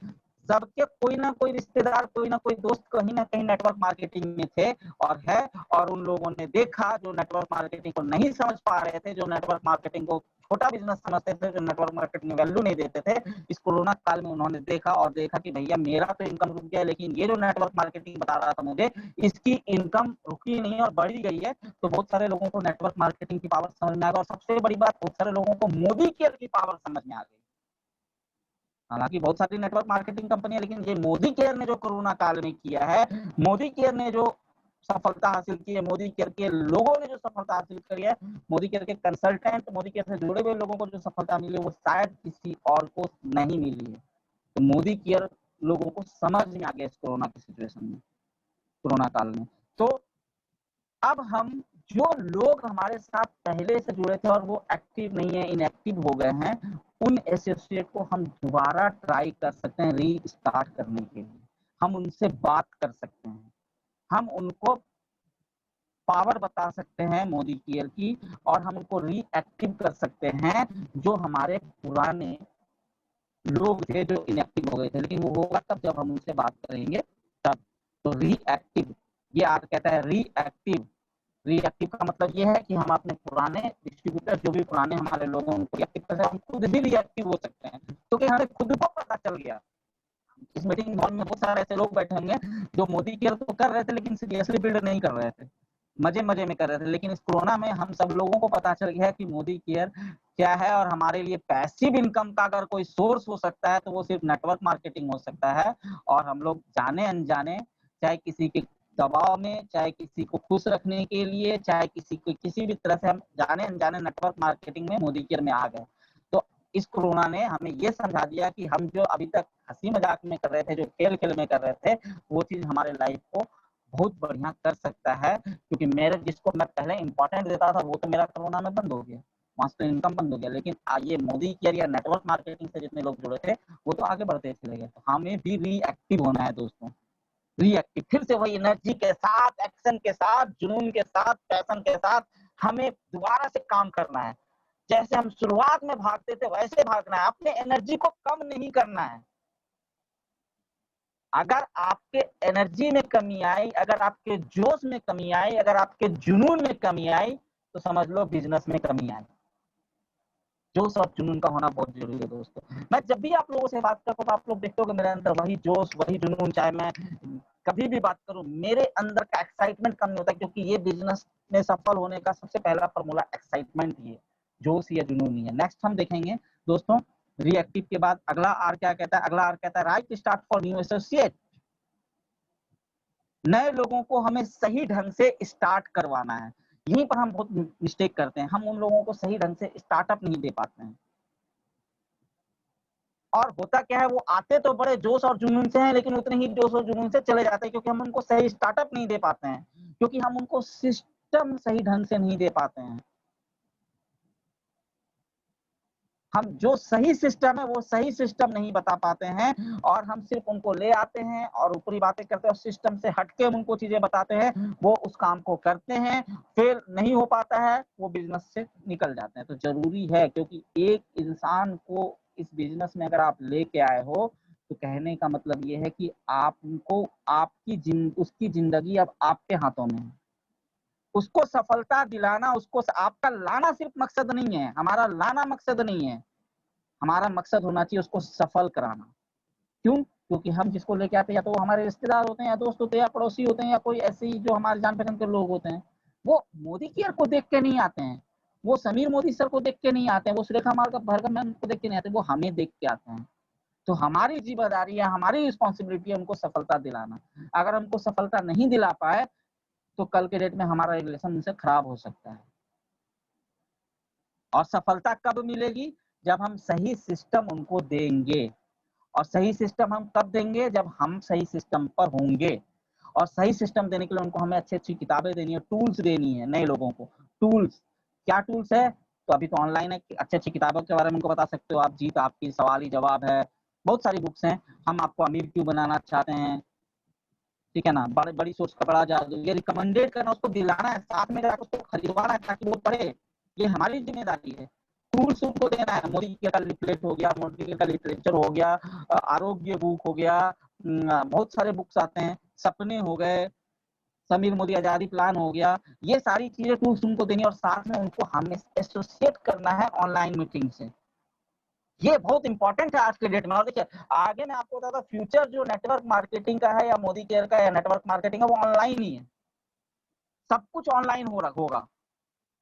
सबके कोई ना कोई रिश्तेदार, कोई ना कोई दोस्त कहीं ना कहीं नेटवर्क मार्केटिंग में थे और है। और उन लोगों ने देखा, जो नेटवर्क मार्केटिंग को नहीं समझ पा रहे थे, जो नेटवर्क मार्केटिंग को छोटा बिजनेस समझते थे, जो नेटवर्क मार्केटिंग में वैल्यू नहीं देते थे, इस कोरोना काल में उन्होंने देखा और देखा कि भैया मेरा तो इनकम रुक गया, लेकिन ये जो नेटवर्क मार्केटिंग बता रहा था मुझे, इसकी इनकम रुकी नहीं और बढ़ी गई है। तो बहुत सारे लोगों को नेटवर्क मार्केटिंग की पावर समझ में आ गई, और सबसे बड़ी बात, बहुत सारे लोगों को मोदी केयर की पावर समझ में आ गई। हालांकि बहुत सारी नेटवर्क मार्केटिंग कंपनियां, लेकिन ये मोदी केयर ने जो कोरोना काल में किया है, मोदी केयर ने जो सफलता हासिल की है, मोदी केयर के लोगों ने जो सफलता हासिल करी है, मोदी केयर के कंसल्टेंट, मोदी केयर से जुड़े हुए लोगों को जो सफलता मिली है, वो शायद किसी और को नहीं मिली है। तो मोदी केयर लोगों को समझ में आ गया इस कोरोना की सिचुएशन में, कोरोना काल में। तो अब हम, जो लोग हमारे साथ पहले से जुड़े थे और वो एक्टिव नहीं है, इनएक्टिव हो गए हैं, उन एसोसिएट को हम दोबारा ट्राई कर सकते हैं री स्टार्ट करने के लिए। हम उनसे बात कर सकते हैं, हम उनको पावर बता सकते हैं मोदी केयर की, और हम उनको रीएक्टिव कर सकते हैं, जो हमारे पुराने लोग थे जो इनएक्टिव हो गए थे। लेकिन वो होगा तब जब हम उनसे बात करेंगे तब। तो रीएक्टिव, ये आर कहता है रीएक्टिव। रीएक्टिव का मतलब ये है कि हम अपने पुराने डिस्ट्रीब्यूटर, जो भी पुराने हमारे लोग हैं, उनको रिएक्टिव कर सकते हैं। हम खुद भी रिएक्टिव हो सकते हैं, क्योंकि हमें खुद को पता चल गया। इस मीटिंग हॉल में बहुत सारे ऐसे लोग बैठे होंगे जो मोदी केयर तो कर रहे थे, लेकिन सीरियसली बिल्ड नहीं कर रहे थे, मजे मजे में कर रहे थे। लेकिन इस कोरोना में हम सब लोगों को पता चल गया है कि मोदी केयर क्या है, और हमारे लिए पैसिव इनकम का अगर कोई सोर्स हो सकता है तो वो सिर्फ नेटवर्क मार्केटिंग हो सकता है। और हम लोग जाने अनजाने, चाहे किसी के दबाव में, चाहे किसी को खुश रखने के लिए, चाहे किसी को किसी भी तरह से, हम जाने अनजाने नेटवर्क मार्केटिंग में, मोदी केयर में आ गए। तो इस कोरोना ने हमें ये समझा दिया कि हम जो अभी तक हंसी मजाक में कर रहे थे, जो खेल खेल में कर रहे थे, वो चीज हमारे लाइफ को बहुत बढ़िया कर सकता है। क्योंकि मेरे, जिसको मैं पहले इंपॉर्टेंट देता था, वो तो मेरा कोरोना में बंद हो गया, वहां से इनकम बंद हो गया। लेकिन ये मोदी केयर या नेटवर्क मार्केटिंग से जितने लोग जुड़े थे, वो तो आगे बढ़ते चले गए। तो हमें भी रीएक्टिव होना है दोस्तों, रीएक्टिव, फिर से वही एनर्जी के साथ, एक्शन के साथ, जुनून के साथ, पैशन के साथ हमें दोबारा से काम करना है। जैसे हम शुरुआत में भागते थे वैसे भागना है, अपने एनर्जी को कम नहीं करना है। अगर आपके एनर्जी में कमी आई, अगर आपके जोश में कमी आई, अगर आपके जुनून में कमी आई, तो समझ लो बिजनेस में कमी आई। जोश और जुनून का होना बहुत जरूरी है दोस्तों। मैं जब भी आप लोगों से बात करता हूँ तो आप लोग देखते हो कि मेरे अंदर वही जोश, वही जुनून, चाहे मैं कभी भी बात करूं, मेरे अंदर का एक्साइटमेंट कम नहीं होता, क्योंकि ये बिजनेस में सफल होने का सबसे पहला फॉर्मूला एक्साइटमेंट ही है, जोश या जुनून ही है। नेक्स्ट हम देखेंगे दोस्तों, रिएक्टिव के बाद अगला आर क्या कहता है। अगला आर कहता है right start for new associate. नए लोगों को हमें सही ढंग से स्टार्ट करवाना है। यहीं पर हम बहुत मिस्टेक करते हैं, हम उन लोगों को सही ढंग से स्टार्टअप नहीं दे पाते हैं। और होता क्या है, वो आते तो बड़े जोश और जुनून से हैं, लेकिन उतने ही जोश और जुनून से चले जाते हैं, क्योंकि हम उनको सही स्टार्टअप नहीं दे पाते हैं, क्योंकि हम उनको सिस्टम सही ढंग से नहीं दे पाते हैं। हम जो सही सिस्टम है वो सही सिस्टम नहीं बता पाते हैं, और हम सिर्फ उनको ले आते हैं और ऊपरी बातें करते हैं, और सिस्टम से हटके हम उनको चीजें बताते हैं, वो उस काम को करते हैं, फिर नहीं हो पाता है, वो बिजनेस से निकल जाते हैं। तो जरूरी है, क्योंकि एक इंसान को इस बिजनेस में अगर आप लेके आए हो, तो कहने का मतलब ये है कि आपको, उसकी जिंदगी अब आपके हाथों में है। उसको सफलता दिलाना, उसको आपका लाना सिर्फ मकसद नहीं है, हमारा लाना मकसद नहीं है, हमारा मकसद होना चाहिए उसको सफल कराना। क्यों? क्योंकि हम जिसको लेके आते हैं, या तो वो हमारे रिश्तेदार होते हैं, या दोस्त होते हैं, या पड़ोसी होते हैं, या कोई ऐसे ही जो हमारे जान पहचान के लोग होते हैं। वो मोदी केयर को देख के नहीं आते हैं, वो समीर मोदी सर को देख के नहीं आते हैं, वो सुरेखा भार्गव मैम को देख के नहीं आते, वो हमें देख के आते हैं। तो हमारी जिम्मेदारी है, हमारी रिस्पॉन्सिबिलिटी है उनको सफलता दिलाना। अगर हमको सफलता नहीं दिला पाए, तो कल के डेट में हमारा रिलेशन उनसे खराब हो सकता है। और सफलता कब मिलेगी? जब हम सही सिस्टम उनको देंगे। और सही सिस्टम हम कब देंगे? जब हम सही सिस्टम पर होंगे। और सही सिस्टम देने के लिए उनको हमें अच्छी अच्छी किताबें देनी है, टूल्स देनी है नए लोगों को। टूल्स, क्या टूल्स है? तो अभी तो ऑनलाइन है, अच्छी अच्छी किताबों के बारे में उनको बता सकते हो आप। जीत आपकी, सवाल ही जवाब है, बहुत सारी बुक्स हैं। हम आपको अमीर क्यों बनाना चाहते हैं, ठीक है ना, बड़ी बड़ी सोच का बड़ा जादू, ये रिकमेंडेड करना, उसको दिलाना है, साथ में जाकर उसको खरीदवाना है ताकि वो पढ़े। ये हमारी जिम्मेदारी है। टूल्स उनको देना है। मोदी केयर का लिफलेट हो गया, मोदी केयर का लिटरेचर हो गया, आरोग्य बुक हो गया, बहुत सारे बुक्स आते हैं, सपने हो गए, समीर मोदी आजादी प्लान हो गया, ये सारी चीजें टूल्स उनको देनी और साथ में उनको हमें एसोसिएट करना है ऑनलाइन मीटिंग से। ये बहुत इंपॉर्टेंट है आज के डेट में। और देखिए आगे मैं आपको बताता, फ्यूचर जो नेटवर्क मार्केटिंग का है या मोदी केयर का या नेटवर्क मार्केटिंग है वो ऑनलाइन ही है, सब कुछ ऑनलाइन होगा।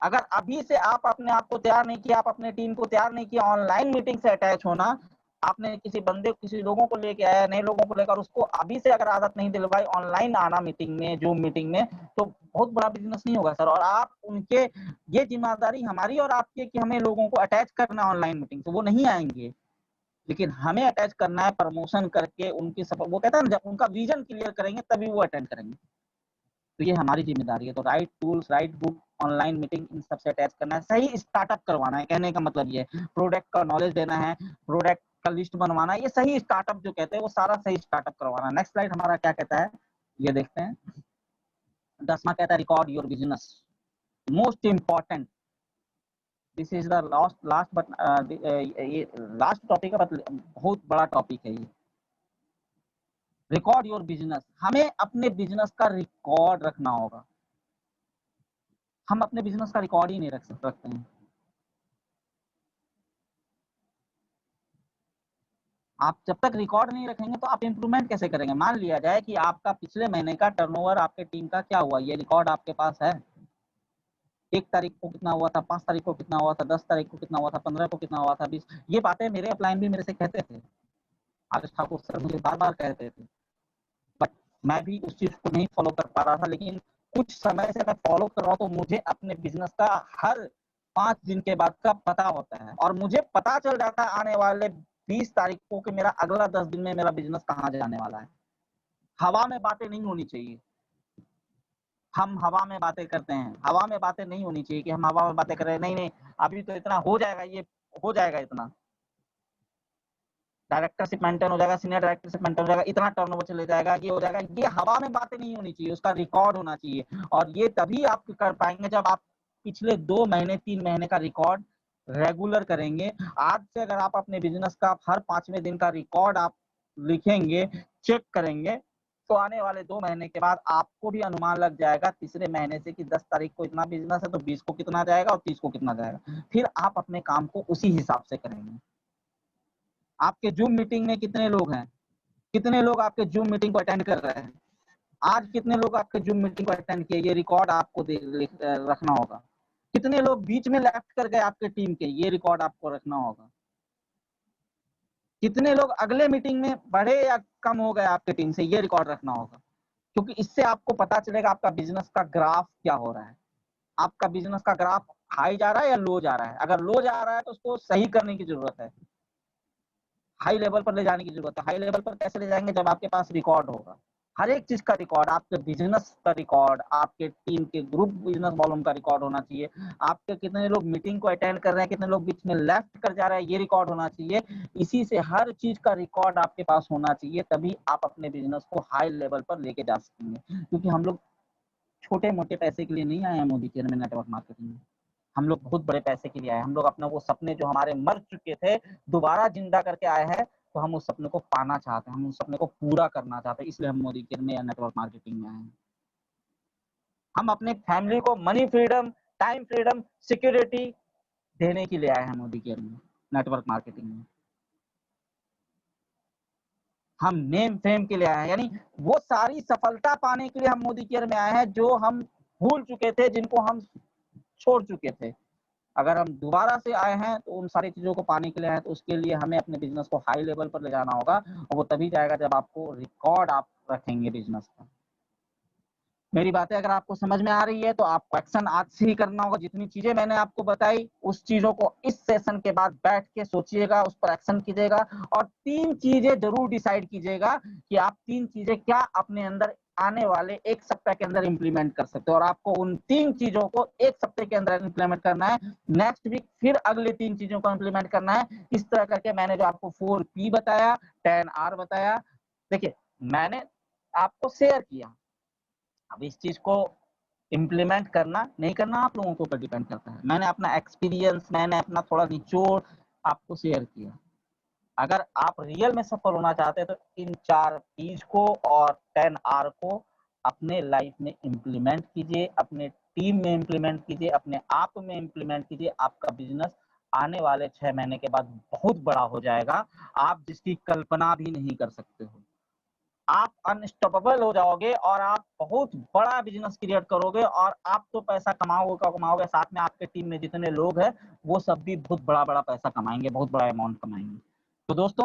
अगर अभी से आप अपने आप को तैयार नहीं किया, आप अपने टीम को तैयार नहीं किया ऑनलाइन मीटिंग से अटैच होना, आपने किसी बंदे किसी लोगों को लेके आया, नए लोगों को लेकर, उसको अभी से अगर आदत नहीं दिलवाई ऑनलाइन आना मीटिंग में, जूम मीटिंग में, तो बहुत बड़ा बिजनेस नहीं होगा सर। और आप उनके, ये जिम्मेदारी हमारी और आपकी कि हमें लोगों को अटैच करना ऑनलाइन मीटिंग से, वो नहीं आएंगे, लेकिन हमें अटैच करना है प्रमोशन करके, उनकी सपोर्ट, वो कहते हैं जब उनका विजन क्लियर करेंगे तभी वो अटेंड करेंगे। तो ये हमारी जिम्मेदारी है। तो right tools, right book, online meeting, इन सबसे अटैच करना है, सही स्टार्टअप करवाना है। कहने का मतलब ये है प्रोडक्ट का नॉलेज देना है, प्रोडक्ट का लिस्ट बनवाना है, ये सही स्टार्टअप जो कहते हैं वो सारा सही स्टार्टअप करवाना है। नेक्स्ट स्लाइड हमारा क्या कहता है ये देखते हैं। 10वां कहता है record your business, most important. This is the last but ये लास्ट टॉपिक है, बट बहुत बड़ा टॉपिक है ये। रिकॉर्ड योर बिजनेस, हमें अपने बिजनेस का रिकॉर्ड रखना होगा। हम अपने बिजनेस का रिकॉर्ड ही नहीं रख सकते हैं। आप जब तक रिकॉर्ड नहीं रखेंगे तो आप इंप्रूवमेंट कैसे करेंगे। मान लिया जाए कि आपका पिछले महीने का टर्नओवर आपके टीम का क्या हुआ, ये रिकॉर्ड आपके पास है। 1 तारीख को कितना हुआ था, 5 तारीख को कितना हुआ था, 10 तारीख को कितना हुआ था, 15 को कितना हुआ था, 20। ये बातें मेरे अपलाइन भी मेरे से कहते थे, आदेश ठाकुर सर मुझे बार बार कहते थे, बट मैं भी उस चीज को नहीं फॉलो कर पा रहा था। लेकिन कुछ समय से मैं फॉलो कर रहा हूँ, तो मुझे अपने बिजनेस का हर 5 दिन के बाद का पता होता है, और मुझे पता चल जाता है आने वाले 20 तारीख को कि मेरा अगला 10 दिन में मेरा बिजनेस कहाँ जाने वाला है। हवा में बातें नहीं होनी चाहिए। हम हवा में बातें करते हैं, हवा में बातें नहीं होनी चाहिए कि हम हवा में बातें कर रहे हैं, नहीं नहीं अभी तो इतना हो जाएगा, ये हो जाएगा, इतना डायरेक्टरशिप मेंटेन हो जाएगा, सीनियर डायरेक्टरशिप मेंटेन हो जाएगा, इतना टर्नओवर चले जाएगा, ये हो जाएगा। ये हवा में बातें नहीं होनी चाहिए, उसका रिकॉर्ड होना चाहिए। और ये तभी आप कर पाएंगे जब आप पिछले 2 महीने 3 महीने का रिकॉर्ड रेगुलर करेंगे। आज से अगर आप अपने बिजनेस का हर 5वें दिन का रिकॉर्ड आप लिखेंगे, चेक करेंगे, तो आने वाले 2 महीने के बाद आपको भी अनुमान लग जाएगा तीसरे महीने से कि 10 तारीख को इतना बिजनेस है तो 20 को कितना जाएगा और 30 को कितना जाएगा। फिर आप अपने काम को उसी हिसाब से करेंगे। आपके जूम मीटिंग में कितने लोग हैं, कितने लोग आपके जूम मीटिंग को अटेंड कर रहे हैं, आज कितने लोग आपके जूम मीटिंग को अटेंड किए, ये रिकॉर्ड आपको रखना होगा। कितने लोग बीच में लेफ्ट कर गए आपके टीम के, ये रिकॉर्ड आपको रखना होगा। कितने लोग अगले मीटिंग में बढ़े या कम हो गए आपके टीम से, ये रिकॉर्ड रखना होगा। क्योंकि इससे आपको पता चलेगा आपका बिजनेस का ग्राफ क्या हो रहा है। आपका बिजनेस का ग्राफ हाई जा रहा है या लो जा रहा है। अगर लो जा रहा है तो उसको सही करने की जरूरत है, हाई लेवल पर ले जाने की जरूरत है। हाई लेवल पर कैसे ले जाएंगे, जब आपके पास रिकॉर्ड होगा, हर एक चीज का रिकॉर्ड, आपके बिजनेस का रिकॉर्ड, आपके टीम के ग्रुप बिजनेस वॉल्यूम का रिकॉर्ड होना चाहिए, आपके कितने लोग मीटिंग को अटेंड कर रहे हैं, कितने लोग बीच में लेफ्ट कर जा रहे हैं, ये रिकॉर्ड होना चाहिए। इसी से हर चीज का रिकॉर्ड आपके पास होना चाहिए, तभी आप अपने बिजनेस को हाई लेवल पर लेके जा सकेंगे। क्योंकि हम लोग छोटे मोटे पैसे के लिए नहीं आए हैं मोदी केयर में, नेटवर्क मार्केटिंग में। हम लोग बहुत बड़े पैसे के लिए आए। हम लोग अपना वो सपने जो हमारे मर चुके थे दोबारा जिंदा करके आए हैं, तो हम उस सपने को पाना चाहते हैं, हम उस सपने को पूरा करना चाहते हैं, इसलिए हम मोदी केयर में या नेटवर्क मार्केटिंग में आए हैं। हम अपने फैमिली को money freedom, time freedom, security देने के लिए आए हैं मोदी केयर में, नेटवर्क मार्केटिंग में। हम नेम फेम के लिए आए हैं, यानी वो सारी सफलता पाने के लिए हम मोदी केयर में आए हैं जो हम भूल चुके थे, जिनको हम छोड़ चुके थे। अगर हम दोबारा से आए हैं तो उन सारी चीजों को पाने के लिए आए, तो उसके लिए हमें अपने बिजनेस को हाई लेवल पर ले जाना होगा, और वो तभी जाएगा जब आपको रिकॉर्ड आप रखेंगे बिजनेस का। मेरी बातें अगर आपको समझ में आ रही है तो आपको एक्शन आज से ही करना होगा। जितनी चीजें मैंने आपको बताई उस चीजों को इस सेशन के बाद बैठ के सोचिएगा, उस पर एक्शन कीजिएगा, और 3 चीजें जरूर डिसाइड कीजिएगा कि आप 3 चीजें क्या अपने अंदर आने वाले 1 सप्ताह के अंदर इंप्लीमेंट कर सकते हो। और आपको उन 3 चीजों को 1 सप्ताह के अंदर इंप्लीमेंट करना है। नेक्स्ट वीक फिर अगले 3 चीजों को इंप्लीमेंट करना है। इस तरह करके मैंने जो आपको 4P बताया, 10R बताया, देखिए मैंने आपको शेयर किया। अब इस चीज को इम्प्लीमेंट करना नहीं करना आप लोगों के ऊपर डिपेंड करता है। मैंने अपना एक्सपीरियंस, मैंने अपना थोड़ा निचोड़ आपको शेयर किया। अगर आप रियल में सफल होना चाहते हैं तो इन 4 पीज को और 10 आर को अपने लाइफ में इम्प्लीमेंट कीजिए, अपने टीम में इम्प्लीमेंट कीजिए, अपने आप में इम्प्लीमेंट कीजिए। आपका बिजनेस आने वाले 6 महीने के बाद बहुत बड़ा हो जाएगा, आप जिसकी कल्पना भी नहीं कर सकते हो। आप अनस्टॉपेबल हो जाओगे और आप बहुत बड़ा बिजनेस क्रिएट करोगे और आप तो पैसा कमाओगे, साथ में आपके टीम में जितने लोग हैं वो सब भी बहुत बड़ा पैसा कमाएंगे, बहुत बड़ा अमाउंट कमाएंगे। तो दोस्तों